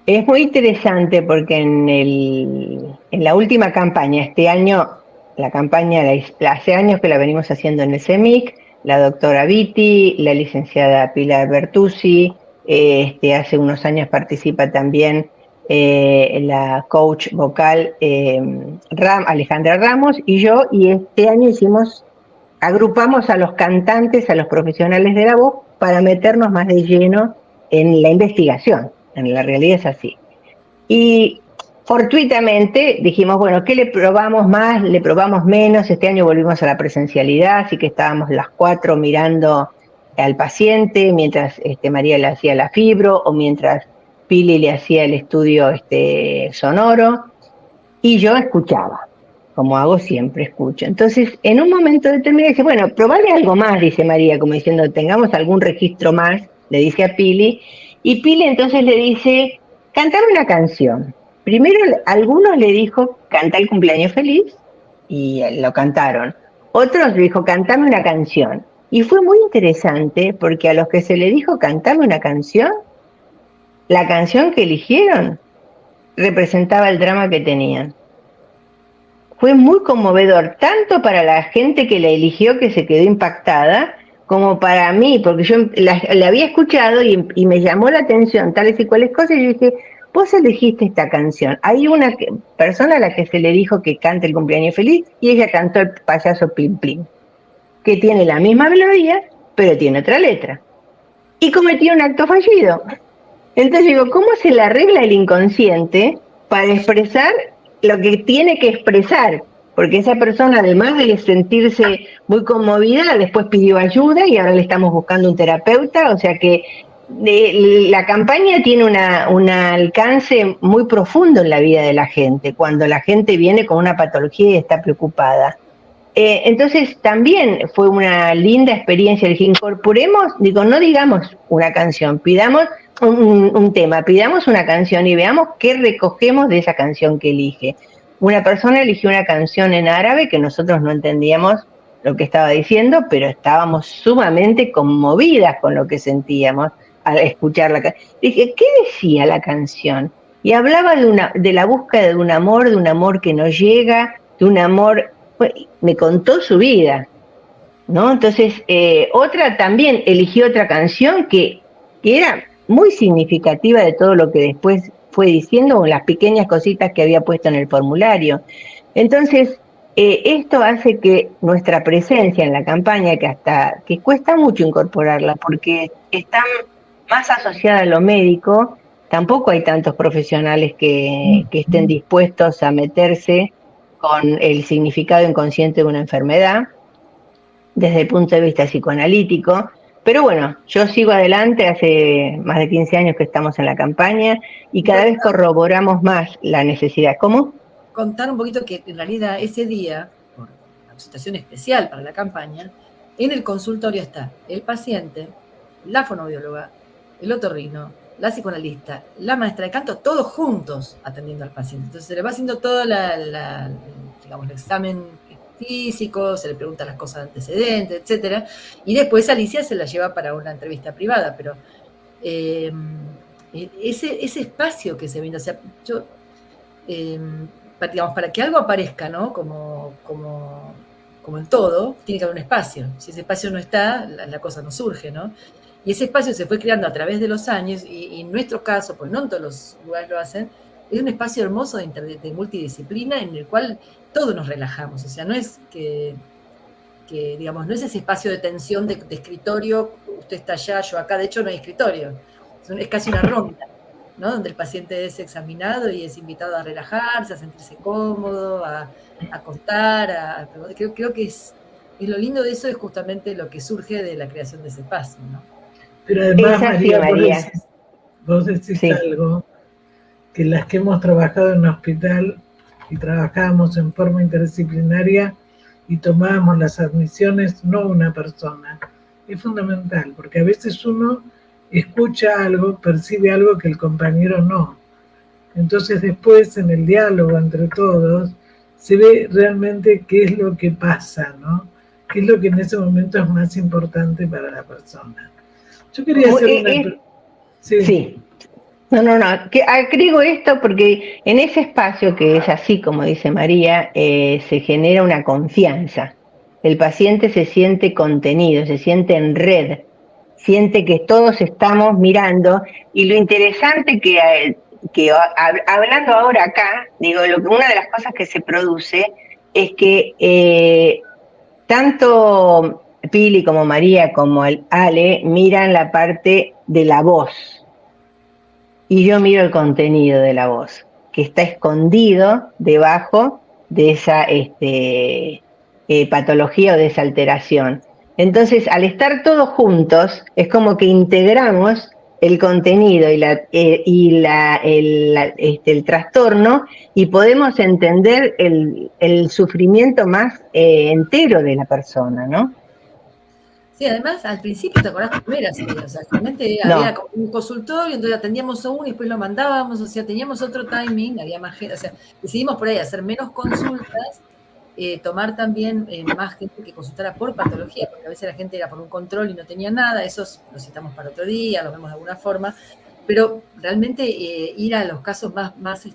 Es muy interesante porque en la última campaña, este año, la campaña hace años que la venimos haciendo en el CEMIC, la doctora Vitti, la licenciada Pilar Bertuzzi, hace unos años participa también la coach vocal Alejandra Ramos y yo, y este año agrupamos a los cantantes, a los profesionales de la voz, para meternos más de lleno en la investigación. En la realidad es así. Y fortuitamente dijimos, bueno, ¿qué le probamos más? ¿Le probamos menos? Este año volvimos a la presencialidad, así que estábamos las 4 mirando al paciente, mientras María le hacía la fibro, o mientras Pili le hacía el estudio sonoro, y yo escuchaba, como hago siempre, escucho. Entonces, en un momento determinado dice, bueno, probale algo más, dice María, como diciendo, tengamos algún registro más, le dice a Pili, y Pili entonces le dice, cantame una canción. Primero, algunos le dijo, canta el cumpleaños feliz, y lo cantaron. Otros le dijo, cantame una canción. Y fue muy interesante, porque a los que se le dijo, cantame una canción, la canción que eligieron representaba el drama que tenían. fue muy conmovedor, tanto para la gente que la eligió, que se quedó impactada, como para mí, porque yo la había escuchado y me llamó la atención tales y cuales cosas, y yo dije, vos elegiste esta canción. Hay una persona a la que se le dijo que cante el cumpleaños feliz, y ella cantó el payaso Plim Plim, que tiene la misma melodía, pero tiene otra letra. Y cometió un acto fallido. Entonces digo, ¿cómo se le arregla el inconsciente para expresar lo que tiene que expresar? Porque esa persona, además de sentirse muy conmovida, después pidió ayuda y ahora le estamos buscando un terapeuta. O sea que la campaña tiene un alcance muy profundo en la vida de la gente, cuando la gente viene con una patología y está preocupada. Entonces también fue una linda experiencia. Dije, incorporemos, digo, no digamos una canción, pidamos un tema, pidamos una canción y veamos qué recogemos de esa canción que elige. Una persona eligió una canción en árabe que nosotros no entendíamos lo que estaba diciendo, pero estábamos sumamente conmovidas con lo que sentíamos al escuchar la canción. Dije, ¿qué decía la canción? Y hablaba de la búsqueda de un amor que no llega, de un amor. Me contó su vida, ¿no? Entonces, otra también eligió otra canción que era muy significativa de todo lo que después fue diciendo, con las pequeñas cositas que había puesto en el formulario. Entonces, esto hace que nuestra presencia en la campaña, que cuesta mucho incorporarla, porque está más asociada a lo médico, tampoco hay tantos profesionales que estén dispuestos a meterse con el significado inconsciente de una enfermedad desde el punto de vista psicoanalítico. Pero bueno, yo sigo adelante, hace más de 15 años que estamos en la campaña y cada vez corroboramos más la necesidad. ¿Cómo? Contar un poquito que en realidad ese día, por una situación especial para la campaña, en el consultorio está el paciente, la fonoaudióloga, el otorrino, la psicoanalista, la maestra de canto, todos juntos atendiendo al paciente. Entonces se le va haciendo todo digamos, el examen físico, se le preguntan las cosas de antecedentes, etcétera, y después Alicia se la lleva para una entrevista privada, pero ese espacio que se brinda, o sea, yo, digamos, para que algo aparezca, ¿no? Como en todo, tiene que haber un espacio. Si ese espacio no está, la cosa no surge, ¿no? Y ese espacio se fue creando a través de los años, y en nuestro caso, pues no en todos los lugares lo hacen, es un espacio hermoso de multidisciplina en el cual todos nos relajamos. O sea, no es que digamos, no es ese espacio de tensión de escritorio, usted está allá, yo acá, de hecho no hay escritorio, es casi una ronda, ¿no? Donde el paciente es examinado y es invitado a relajarse, a sentirse cómodo, a contar, creo que es lo lindo de eso, es justamente lo que surge de la creación de ese espacio, ¿no? Pero además, María. Vos decís sí. Algo, que las que hemos trabajado en un hospital y trabajábamos en forma interdisciplinaria y tomábamos las admisiones, no una persona, es fundamental, porque a veces uno escucha algo, percibe algo que el compañero no. Entonces después en el diálogo entre todos se ve realmente qué es lo que pasa, ¿no? Qué es lo que en ese momento es más importante para la persona. Yo quería hacer una... Sí. No, que agrego esto porque en ese espacio que es así, como dice María, se genera una confianza. El paciente se siente contenido, se siente en red, siente que todos estamos mirando, y lo interesante que hablando ahora acá, digo, una de las cosas que se produce es que tanto Pili como María como el Ale miran la parte de la voz, y yo miro el contenido de la voz, que está escondido debajo de esa patología o de esa alteración. Entonces, al estar todos juntos, es como que integramos el contenido y el trastorno, y podemos entender el sufrimiento más entero de la persona, ¿no? Sí, además, al principio, ¿te acordás cómo era así? O sea, realmente había un consultorio, entonces atendíamos a uno y después lo mandábamos, o sea, teníamos otro timing, había más gente, o sea, decidimos por ahí hacer menos consultas, tomar también más gente que consultara por patología, porque a veces la gente era por un control y no tenía nada, esos los citamos para otro día, los vemos de alguna forma, pero realmente ir a los casos más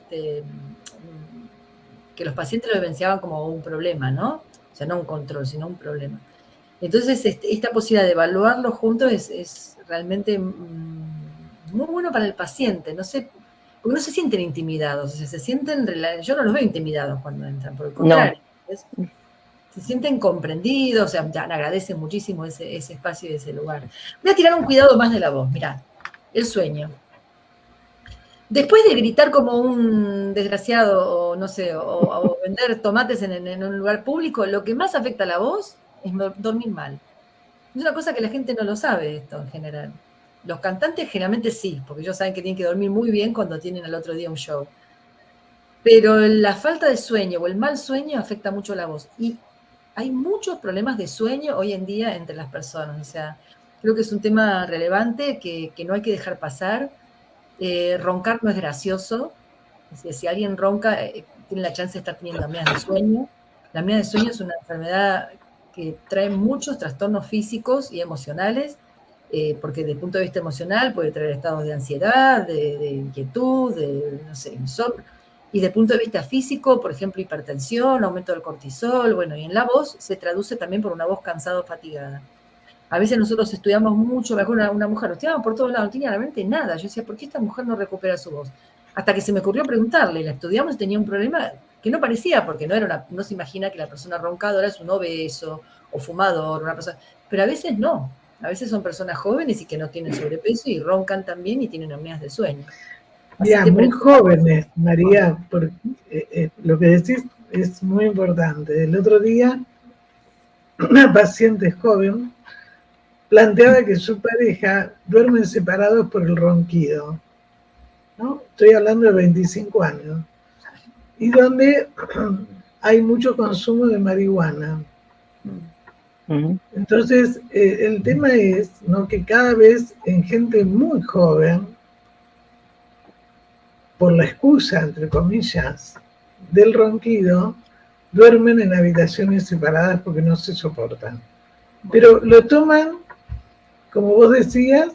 que que los pacientes lo vivenciaban como un problema, ¿no? O sea, no un control, sino un problema. Entonces, esta posibilidad de evaluarlo juntos es realmente muy bueno para el paciente, no sé, porque no se sienten intimidados, o sea, se sienten, yo no los veo intimidados cuando entran, por el contrario, se sienten comprendidos, o sea, agradecen muchísimo ese espacio y ese lugar. Voy a tirar un cuidado más de la voz, mirá, el sueño. Después de gritar como un desgraciado, o no sé, o vender tomates en un lugar público, lo que más afecta a la voz es dormir mal. Es una cosa que la gente no lo sabe esto en general. Los cantantes generalmente sí, porque ellos saben que tienen que dormir muy bien cuando tienen al otro día un show. Pero la falta de sueño o el mal sueño afecta mucho la voz. Y hay muchos problemas de sueño hoy en día entre las personas. O sea, creo que es un tema relevante que no hay que dejar pasar. Roncar no es gracioso. Es decir, si alguien ronca, tiene la chance de estar teniendo apneas de sueño. La apnea de sueño es una enfermedad que trae muchos trastornos físicos y emocionales, porque desde el punto de vista emocional puede traer estados de ansiedad, de inquietud, de, no sé, insomnio. Y desde el punto de vista físico, por ejemplo, hipertensión, aumento del cortisol, bueno, y en la voz se traduce también por una voz cansada o fatigada. A veces nosotros estudiamos mucho, me acuerdo una mujer, lo estudiamos por todos lados, no tenía realmente nada. Yo decía, ¿por qué esta mujer no recupera su voz? Hasta que se me ocurrió preguntarle, la estudiamos y tenía un problema que no parecía, porque no se imagina que la persona roncadora es un obeso o fumador, una persona, pero a veces no. A veces son personas jóvenes y que no tienen sobrepeso y roncan también y tienen apneas de sueño. Ya, muy jóvenes, María, porque lo que decís es muy importante. El otro día, una paciente joven planteaba que su pareja duermen separados por el ronquido, ¿no? Estoy hablando de 25 años, y donde hay mucho consumo de marihuana. Entonces, el tema es, ¿no?, que cada vez en gente muy joven, por la excusa, entre comillas, del ronquido, duermen en habitaciones separadas porque no se soportan. Pero lo toman, como vos decías,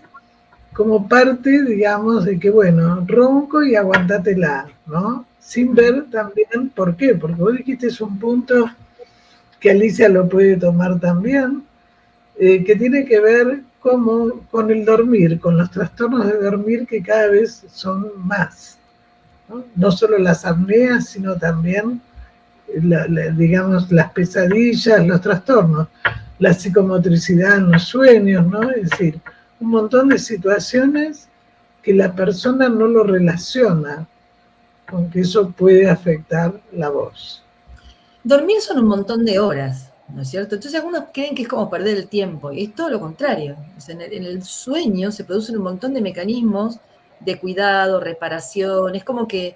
como parte, digamos, de que, bueno, ronco y aguantatela, ¿no? Sin ver también por qué, porque vos dijiste es un punto que Alicia lo puede tomar también, que tiene que ver con el dormir, con los trastornos de dormir que cada vez son más, ¿no? No solo las apneas, sino también, digamos, las pesadillas, los trastornos, la psicomotricidad en los sueños, ¿no? Es decir, un montón de situaciones que la persona no lo relaciona con que eso puede afectar la voz. Dormir son un montón de horas, ¿no es cierto? Entonces algunos creen que es como perder el tiempo, y es todo lo contrario. O sea, en el sueño se producen un montón de mecanismos de cuidado, reparación, es como que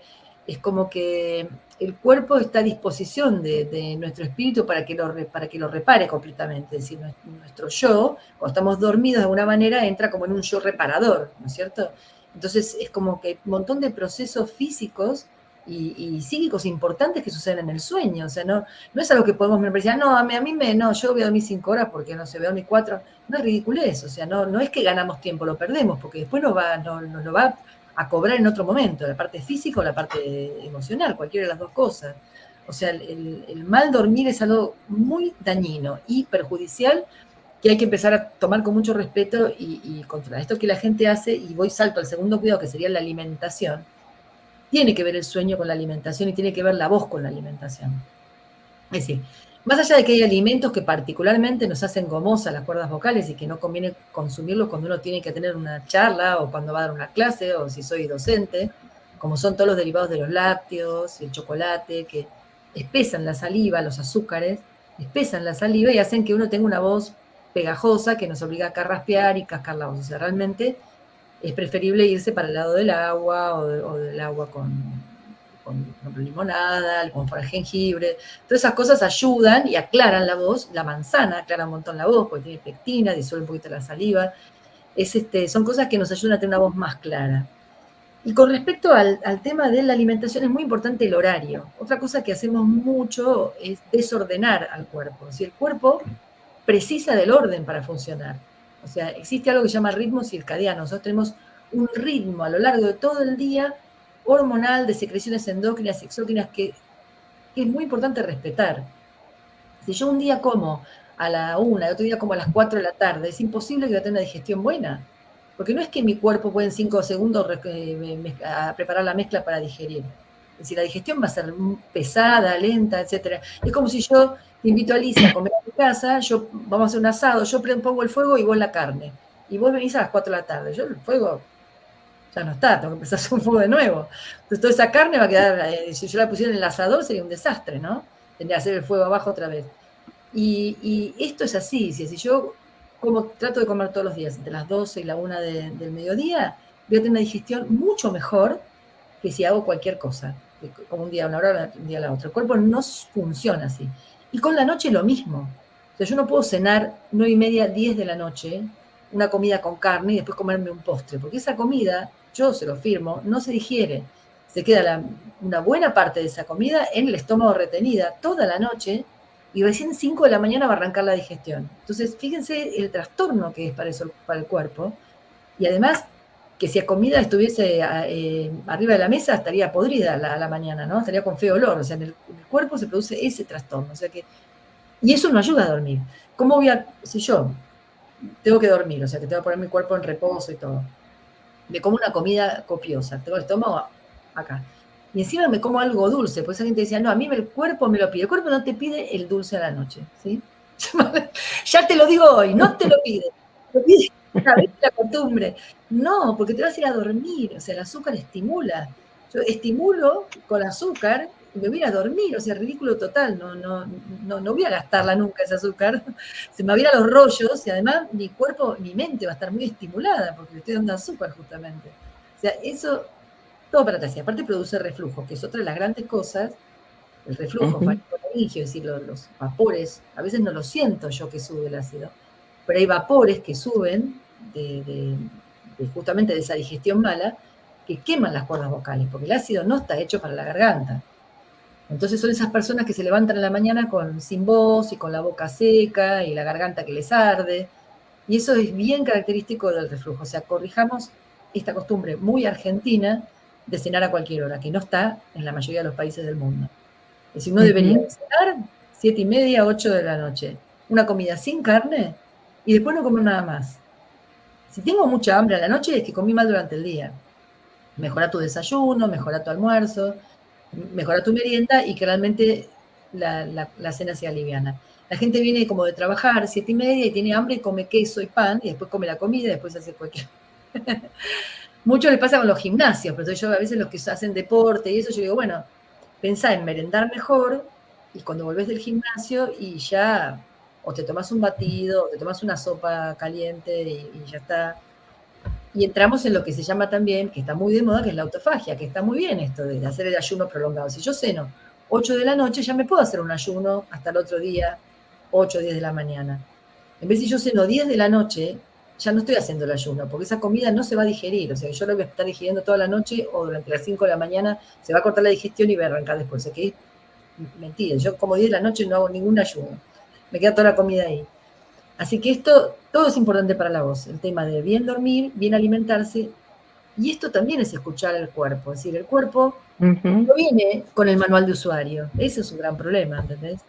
el cuerpo está a disposición de nuestro espíritu para que lo repare completamente. Es decir, nuestro yo, cuando estamos dormidos de alguna manera, entra como en un yo reparador, ¿no es cierto? Entonces es como que hay un montón de procesos físicos y psíquicos importantes que suceden en el sueño. O sea, no es algo que podemos decir, no, yo voy a dormir 5 horas porque no sé, voy a dormir 4. No es ridiculez, o sea, no es que ganamos tiempo, lo perdemos, porque después nos lo va a cobrar en otro momento, la parte física o la parte emocional, cualquiera de las dos cosas. O sea, el mal dormir es algo muy dañino y perjudicial que hay que empezar a tomar con mucho respeto y controlar. Esto que la gente hace, y salto al segundo cuidado, que sería la alimentación. Tiene que ver el sueño con la alimentación y tiene que ver la voz con la alimentación. Es decir, más allá de que hay alimentos que particularmente nos hacen gomosas las cuerdas vocales y que no conviene consumirlos cuando uno tiene que tener una charla o cuando va a dar una clase o si soy docente, como son todos los derivados de los lácteos, el chocolate, que espesan la saliva, los azúcares, espesan la saliva y hacen que uno tenga una voz pegajosa que nos obliga a carraspear y cascar la voz. O sea, realmente es preferible irse para el lado del agua o del agua con por ejemplo, limonada, como por el jengibre. Todas esas cosas ayudan y aclaran la voz. La manzana aclara un montón la voz porque tiene pectina, disuelve un poquito la saliva. Son cosas que nos ayudan a tener una voz más clara. Y con respecto al tema de la alimentación, es muy importante el horario. Otra cosa que hacemos mucho es desordenar al cuerpo. Si el cuerpo precisa del orden para funcionar. O sea, existe algo que se llama ritmo circadiano. Nosotros tenemos un ritmo a lo largo de todo el día hormonal de secreciones endócrinas y exócrinas que que es muy importante respetar. Si yo un día como a la 1, el otro día como a las 4 de la tarde, es imposible que yo tenga una digestión buena. Porque no es que mi cuerpo puede en 5 segundos preparar la mezcla para digerir. Es decir, la digestión va a ser pesada, lenta, etc. Es como si yo te invito a Alicia a comer a mi casa, vamos a hacer un asado, yo pongo el fuego y vos la carne. Y vos venís a las 4 de la tarde. Yo el fuego ya no está, tengo que empezar a hacer un fuego de nuevo. Entonces toda esa carne va a quedar, si yo la pusiera en el asador sería un desastre, ¿no? Tendría que hacer el fuego abajo otra vez. Y esto es así, si yo trato de comer todos los días, entre las 12 y la 1 del mediodía, voy a tener una digestión mucho mejor que si hago cualquier cosa, como un día a una hora, un día a la otra. El cuerpo no funciona así. Y con la noche lo mismo. O sea, yo no puedo cenar 9:30, 10 de la noche, una comida con carne y después comerme un postre, porque esa comida, yo se lo firmo, no se digiere. Se queda una buena parte de esa comida en el estómago retenida toda la noche, y recién 5 de la mañana va a arrancar la digestión. Entonces, fíjense el trastorno que es para el cuerpo. Y además, que si la comida estuviese arriba de la mesa, estaría podrida a la mañana, ¿no? Estaría con feo olor. O sea, en el cuerpo se produce ese trastorno. O sea y eso no ayuda a dormir. ¿Cómo si yo tengo que dormir, o sea, que tengo que poner mi cuerpo en reposo y todo, me como una comida copiosa, tengo el estómago acá, y encima me como algo dulce, porque esa gente decía, no, a mí el cuerpo me lo pide. El cuerpo no te pide el dulce a la noche, ¿sí? Ya te lo digo hoy, no te lo pide. Te pide la costumbre. No, porque te vas a ir a dormir, o sea, el azúcar estimula. Yo estimulo con azúcar y me voy a ir a dormir, o sea, ridículo total, no voy a gastarla nunca ese azúcar, se me va a ir a los rollos y además mi cuerpo, mi mente va a estar muy estimulada porque le estoy dando azúcar justamente. O sea, eso... Todo para atrás. Y aparte produce reflujo, que es otra de las grandes cosas, el reflujo faringofaringeo, es decir, los vapores. A veces no lo siento yo que sube el ácido, pero hay vapores que suben justamente de esa digestión mala, que queman las cuerdas vocales, porque el ácido no está hecho para la garganta. Entonces son esas personas que se levantan en la mañana sin voz y con la boca seca y la garganta que les arde. Y eso es bien característico del reflujo. O sea, corrijamos esta costumbre muy argentina de cenar a cualquier hora, que no está en la mayoría de los países del mundo. Es decir, uno debería cenar 7:30, 8 de la noche, una comida sin carne y después no comer nada más. Si tengo mucha hambre a la noche es que comí mal durante el día. Mejora tu desayuno, mejora tu almuerzo, mejora tu merienda y que realmente la cena sea liviana. La gente viene como de trabajar 7:30 y tiene hambre y come queso y pan y después come la comida y después hace cualquier... Mucho les pasa con los gimnasios, pero yo a veces los que hacen deporte y eso, yo digo, bueno, pensá en merendar mejor y cuando volvés del gimnasio y ya o te tomás un batido, o te tomás una sopa caliente y ya está. Y entramos en lo que se llama también, que está muy de moda, que es la autofagia, que está muy bien esto de hacer el ayuno prolongado. Si yo ceno 8 de la noche, ya me puedo hacer un ayuno hasta el otro día, 8 o 10 de la mañana. En vez de yo ceno 10 de la noche, ya no estoy haciendo el ayuno, porque esa comida no se va a digerir. O sea, yo lo voy a estar digiriendo toda la noche o durante las 5 de la mañana, se va a cortar la digestión y voy a arrancar después. O sea, que es mentira. Yo como 10 de la noche no hago ningún ayuno. Me queda toda la comida ahí. Así que todo es importante para la voz. El tema de bien dormir, bien alimentarse. Y esto también es escuchar al cuerpo. Es decir, el cuerpo no viene con el manual de usuario. Ese es un gran problema, ¿entendés?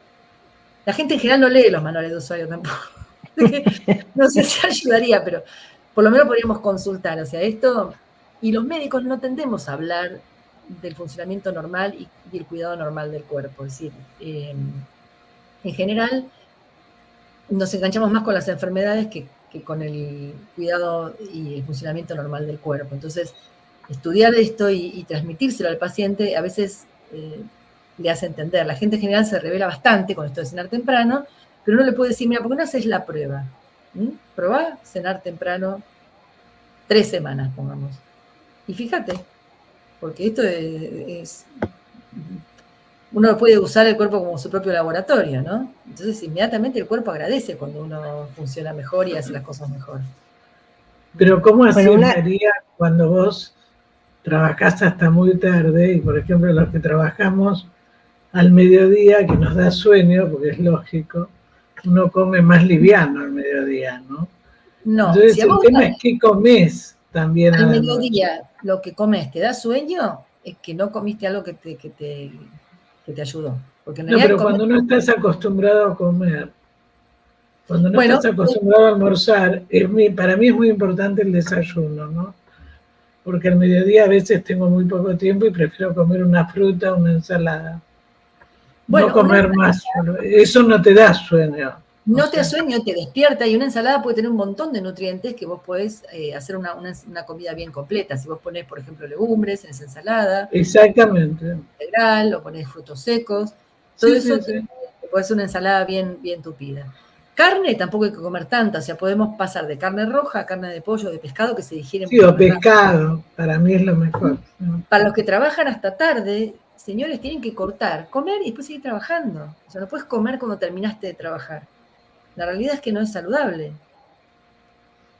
La gente en general no lee los manuales de usuario tampoco. No sé si ayudaría, pero por lo menos podríamos consultar. O sea, esto, y los médicos no tendemos a hablar del funcionamiento normal y el cuidado normal del cuerpo. Es decir, en general nos enganchamos más con las enfermedades que con el cuidado y el funcionamiento normal del cuerpo. Entonces, estudiar esto y transmitírselo al paciente a veces le hace entender. La gente en general se revela bastante con esto de cenar temprano, pero uno le puede decir, mira, ¿por qué no haces la prueba? Probá cenar temprano 3 semanas, pongamos. Y fíjate, porque esto es uno puede usar el cuerpo como su propio laboratorio, ¿no? Entonces inmediatamente el cuerpo agradece cuando uno funciona mejor y hace las cosas mejor. Pero ¿cómo haces, María, cuando vos trabajás hasta muy tarde y, por ejemplo, los que trabajamos al mediodía, que nos da sueño, porque es lógico, uno come más liviano al mediodía, ¿no? No. Entonces si el tema es qué comés también. Al mediodía lo que comes te da sueño, es que no comiste algo que te ayudó. Porque en No, realidad pero cuando no estás acostumbrado a comer, cuando no Bueno, estás acostumbrado a almorzar, para mí es muy importante el desayuno, ¿no? Porque al mediodía a veces tengo muy poco tiempo y prefiero comer una fruta o una ensalada. No bueno, comer más. Eso no te da sueño. no te da sueño, te despierta, y una ensalada puede tener un montón de nutrientes que vos podés hacer una comida bien completa. Si vos ponés, por ejemplo, legumbres en esa ensalada, Exactamente. integral, o ponés frutos secos, todo Sí, eso sí, sí. te puede hacer una ensalada bien, bien tupida. Carne tampoco hay que comer tanta, o sea, podemos pasar de carne roja a carne de pollo, de pescado, que se digieren Sí, mucho o más rápido. pescado, para mí es lo mejor, ¿no? Para los que trabajan hasta tarde, señores, tienen que cortar, comer y después seguir trabajando. O sea, no puedes comer cuando terminaste de trabajar. La realidad es que no es saludable.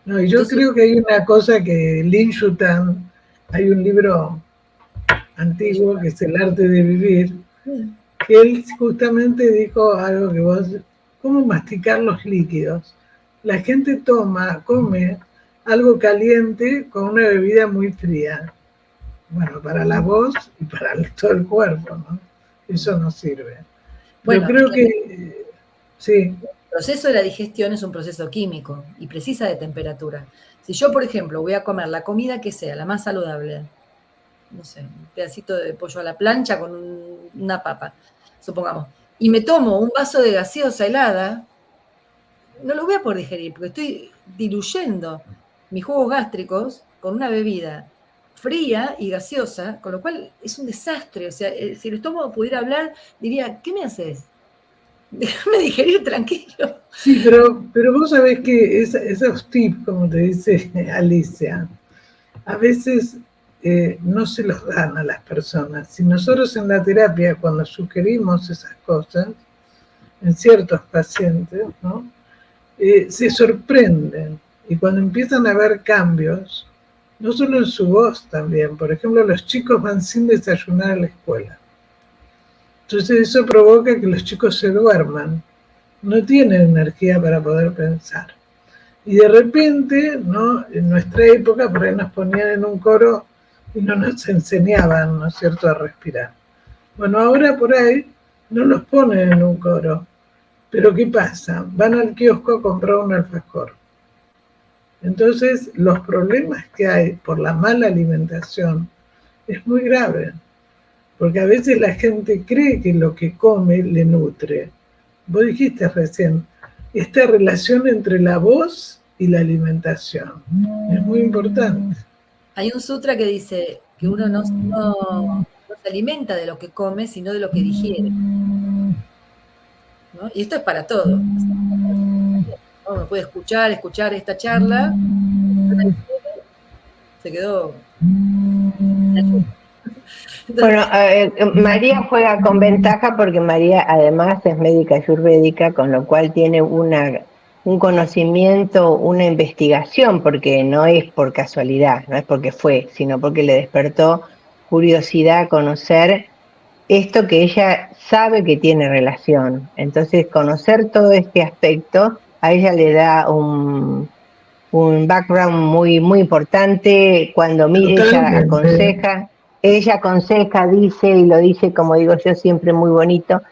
No, y yo creo que hay una cosa que Lin Yutan, hay un libro antiguo que es El arte de vivir, que él justamente dijo algo que vos, ¿cómo masticar los líquidos? La gente come algo caliente con una bebida muy fría. Bueno, para la voz y para todo el cuerpo, ¿no? Eso no sirve. Pero Bueno, creo que sí. El proceso de la digestión es un proceso químico y precisa de temperatura. Si yo, por ejemplo, voy a comer la comida que sea, la más saludable, no sé, un pedacito de pollo a la plancha con una papa, supongamos, y me tomo un vaso de gaseosa helada, no lo voy a poder digerir porque estoy diluyendo mis jugos gástricos con una bebida fría y gaseosa, con lo cual es un desastre. O sea, si el estómago pudiera hablar, diría, ¿qué me haces? Déjame digerir tranquilo. Sí, pero vos sabés que esos tips, como te dice Alicia, a veces no se los dan a las personas. Si nosotros en la terapia, cuando sugerimos esas cosas, en ciertos pacientes, ¿no? Se sorprenden. Y cuando empiezan a ver cambios, no solo en su voz también, por ejemplo, los chicos van sin desayunar a la escuela. Entonces eso provoca que los chicos se duerman, no tienen energía para poder pensar. Y de repente, ¿no? En nuestra época, por ahí nos ponían en un coro y no nos enseñaban, ¿no es cierto?, a respirar. Bueno, ahora por ahí no los ponen en un coro. Pero ¿qué pasa? Van al kiosco a comprar un alfajor. Entonces, los problemas que hay por la mala alimentación es muy grave. Porque a veces la gente cree que lo que come le nutre. Vos dijiste recién, esta relación entre la voz y la alimentación es muy importante. Hay un sutra que dice que uno no se alimenta de lo que come, sino de lo que digiere, ¿no? Y esto es para todo. Uno puede escuchar esta charla, se quedó. Bueno, María juega con ventaja porque María además es médica ayurvédica, con lo cual tiene un conocimiento, una investigación, porque no es por casualidad, no es porque fue, sino porque le despertó curiosidad conocer esto que ella sabe que tiene relación. Entonces, conocer todo este aspecto a ella le da un background muy, muy importante cuando ella aconseja, dice, y lo dice, como digo yo, siempre muy bonito,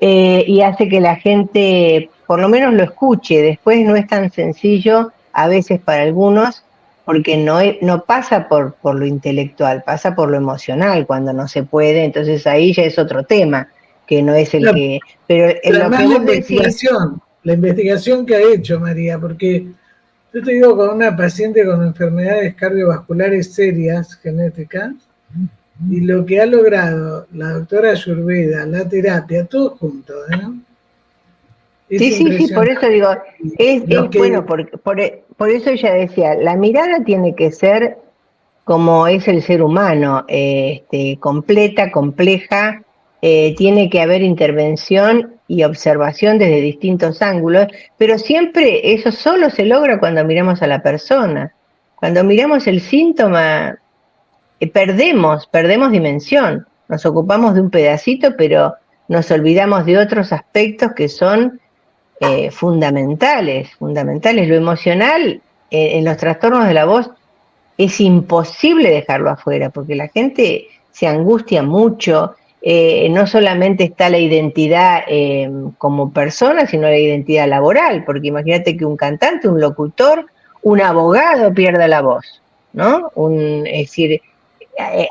y hace que la gente por lo menos lo escuche. Después no es tan sencillo, a veces para algunos, porque no pasa por lo intelectual, pasa por lo emocional cuando no se puede, entonces ahí ya es otro tema, que no es el que... Pero lo que vos decís... La investigación que ha hecho María, porque yo te digo, con una paciente con enfermedades cardiovasculares serias, genéticas, y lo que ha logrado la doctora Ayurveda, la terapia, todo junto, ¿eh? Sí, por eso digo, bueno, por eso ella decía, la mirada tiene que ser como es el ser humano, completa, compleja, tiene que haber intervención y observación desde distintos ángulos, pero siempre eso solo se logra cuando miramos a la persona. Cuando miramos el síntoma, perdemos dimensión, nos ocupamos de un pedacito, pero nos olvidamos de otros aspectos que son fundamentales. Lo emocional en los trastornos de la voz es imposible dejarlo afuera, porque la gente se angustia mucho no solamente está la identidad como persona, sino la identidad laboral, porque imagínate que un cantante, un locutor, un abogado pierda la voz, ¿no? Es decir,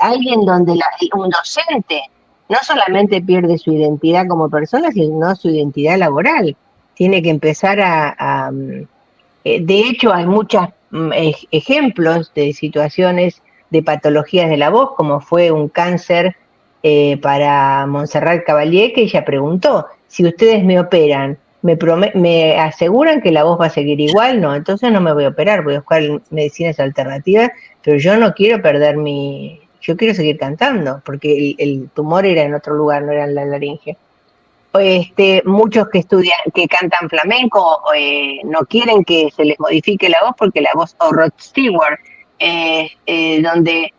alguien donde un docente no solamente pierde su identidad como persona, sino su identidad laboral. Tiene que empezar de hecho, hay muchos ejemplos de situaciones de patologías de la voz, como fue un cáncer para Montserrat Caballé, que ella preguntó, si ustedes me operan, ¿me aseguran que la voz va a seguir igual? No, entonces no me voy a operar, voy a buscar medicinas alternativas, pero yo no quiero perder yo quiero seguir cantando, porque el tumor era en otro lugar, no era en la laringe. Muchos que estudian, que cantan flamenco, no quieren que se les modifique la voz porque la voz, o Rod Stewart, donde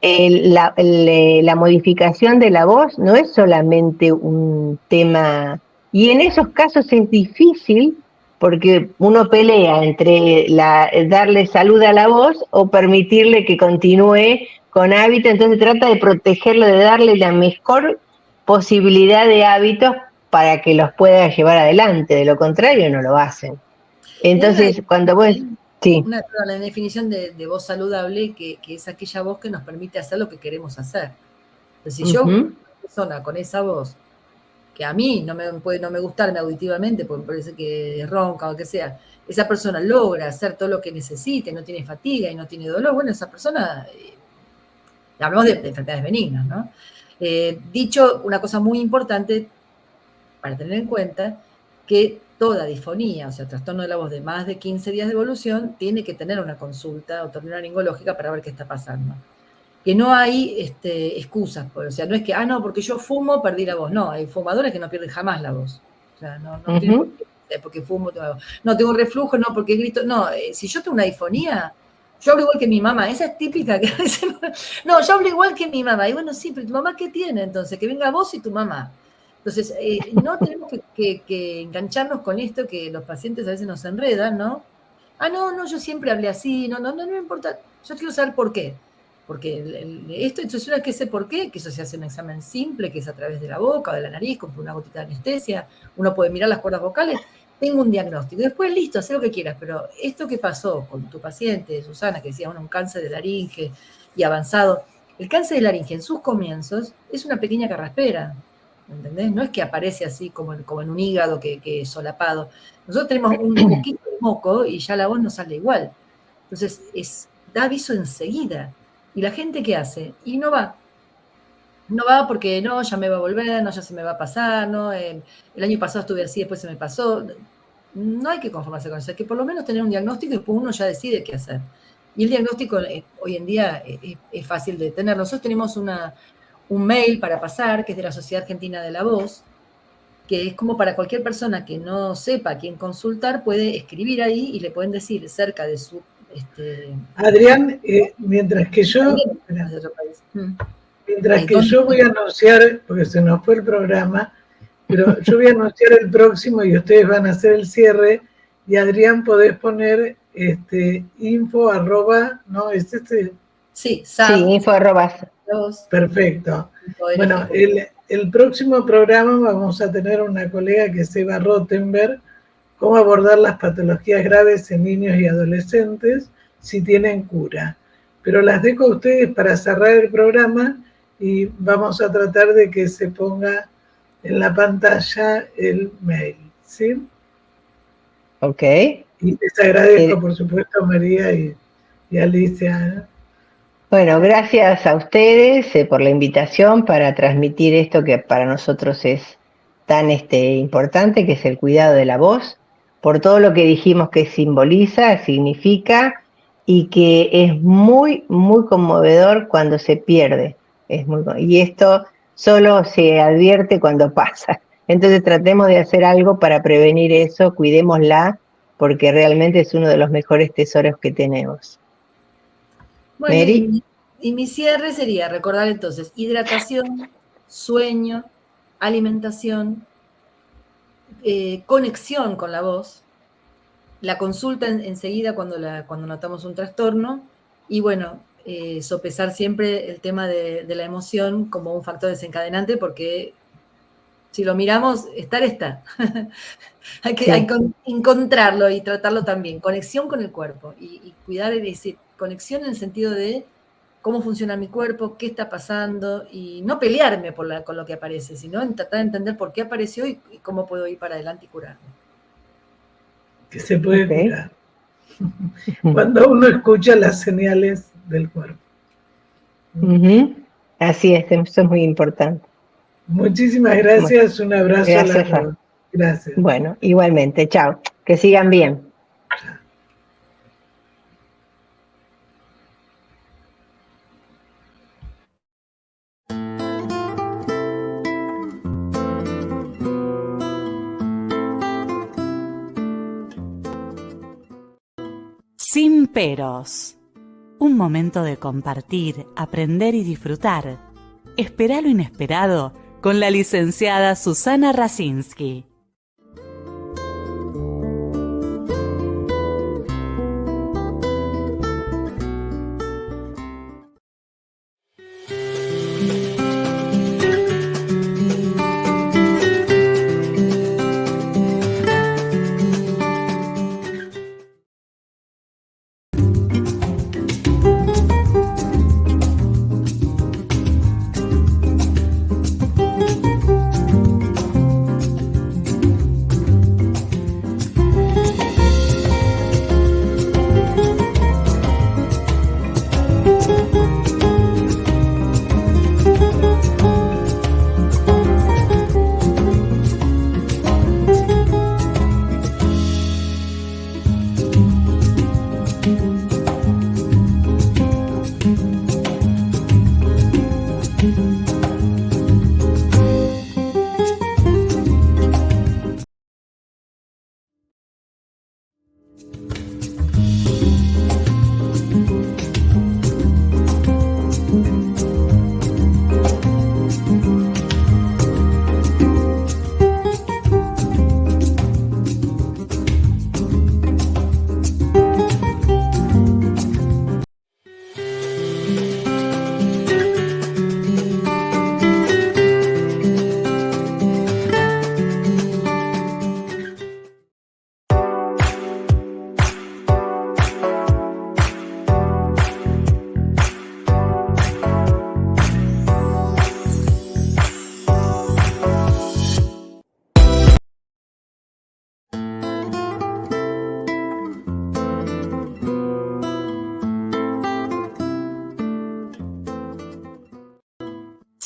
la modificación de la voz no es solamente un tema, y en esos casos es difícil porque uno pelea entre darle salud a la voz o permitirle que continúe con hábito, entonces trata de protegerlo, de darle la mejor posibilidad de hábitos para que los pueda llevar adelante, de lo contrario no lo hacen. Entonces, cuando vos... Sí. La definición de voz saludable, que es aquella voz que nos permite hacer lo que queremos hacer. Entonces, si yo, una persona con esa voz, que a mí no me gustarme auditivamente, porque me parece que ronca o que sea, esa persona logra hacer todo lo que necesite, no tiene fatiga y no tiene dolor, bueno, esa persona, hablamos de enfermedades benignas, ¿no? Dicho una cosa muy importante para tener en cuenta, que toda disfonía, o sea, trastorno de la voz de más de 15 días de evolución, tiene que tener una consulta otorrinolaringológica para ver qué está pasando. Que no hay excusas, o sea, no es que, no, porque yo fumo, perdí la voz. No, hay fumadores que no pierden jamás la voz. O sea, no tienen por qué, porque fumo, no, tengo reflujo, no, porque grito. No, si yo tengo una disfonía, yo hablo igual que mi mamá. Esa es típica que a veces, no, yo hablo igual que mi mamá. Y bueno, sí, pero ¿tu mamá qué tiene entonces? Que venga vos y tu mamá. Entonces, no tenemos que engancharnos con esto que los pacientes a veces nos enredan, ¿no? No, yo siempre hablé así, no me importa. Yo quiero saber por qué. Porque esto, entonces una vez que sé por qué, que eso se hace un examen simple, que es a través de la boca o de la nariz, con una gotita de anestesia, uno puede mirar las cuerdas vocales, tengo un diagnóstico. Después, listo, haz lo que quieras, pero esto que pasó con tu paciente, Susana, que decía, un cáncer de laringe y avanzado, el cáncer de laringe en sus comienzos es una pequeña carraspera, ¿entendés? No es que aparece así como en un hígado que es solapado. Nosotros tenemos un poquito de moco y ya la voz no sale igual. Entonces, da aviso enseguida. ¿Y la gente qué hace? Y no va. No va porque no, ya me va a volver, no, ya se me va a pasar, no, el año pasado estuve así, después se me pasó. No hay que conformarse con eso, hay que por lo menos tener un diagnóstico y después uno ya decide qué hacer. Y el diagnóstico hoy en día es fácil de tener. Nosotros tenemos un mail para pasar, que es de la Sociedad Argentina de la Voz, que es como para cualquier persona que no sepa a quién consultar, puede escribir ahí y le pueden decir cerca de su... Adrián, mientras que yo voy a anunciar, porque se nos fue el programa, pero yo voy a anunciar el próximo y ustedes van a hacer el cierre, y Adrián podés poner info arroba, ¿no? ¿Es este? Sí, info arroba. Perfecto. Bueno, el próximo programa vamos a tener una colega que es Eva Rottenberg, cómo abordar las patologías graves en niños y adolescentes si tienen cura. Pero las dejo a ustedes para cerrar el programa y vamos a tratar de que se ponga en la pantalla el mail, ¿sí? Ok. Y les agradezco, por supuesto, a María y Alicia. Bueno, gracias a ustedes por la invitación para transmitir esto que para nosotros es tan importante, que es el cuidado de la voz, por todo lo que dijimos que simboliza, significa, y que es muy, muy conmovedor cuando se pierde. Y esto solo se advierte cuando pasa. Entonces tratemos de hacer algo para prevenir eso, cuidémosla, porque realmente es uno de los mejores tesoros que tenemos. Bueno, Mary. Y mi cierre sería recordar entonces hidratación, sueño, alimentación, conexión con la voz, la consulta enseguida cuando notamos un trastorno, y bueno, sopesar siempre el tema de la emoción como un factor desencadenante, porque si lo miramos, está. Hay que encontrarlo y tratarlo también. Conexión con el cuerpo y cuidar esa conexión en el sentido de cómo funciona mi cuerpo, qué está pasando, y no pelearme con lo que aparece, sino en tratar de entender por qué apareció y cómo puedo ir para adelante y curarme. Que se puede curar. Cuando uno escucha las señales del cuerpo. Así es, eso es muy importante. Muchísimas gracias, un abrazo a las dos. Gracias. Bueno, igualmente, chao, que sigan bien. Sin peros. Un momento de compartir, aprender y disfrutar. Espera lo inesperado con la licenciada Susana Rasinski.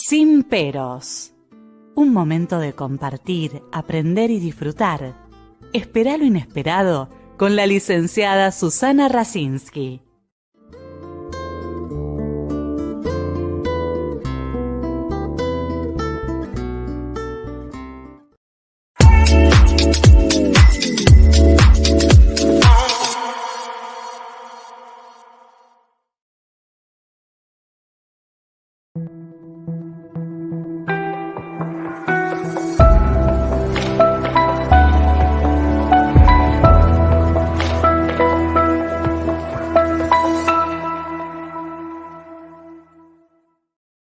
Sin peros. Un momento de compartir, aprender y disfrutar. Espera lo inesperado con la licenciada Susana Rasinski.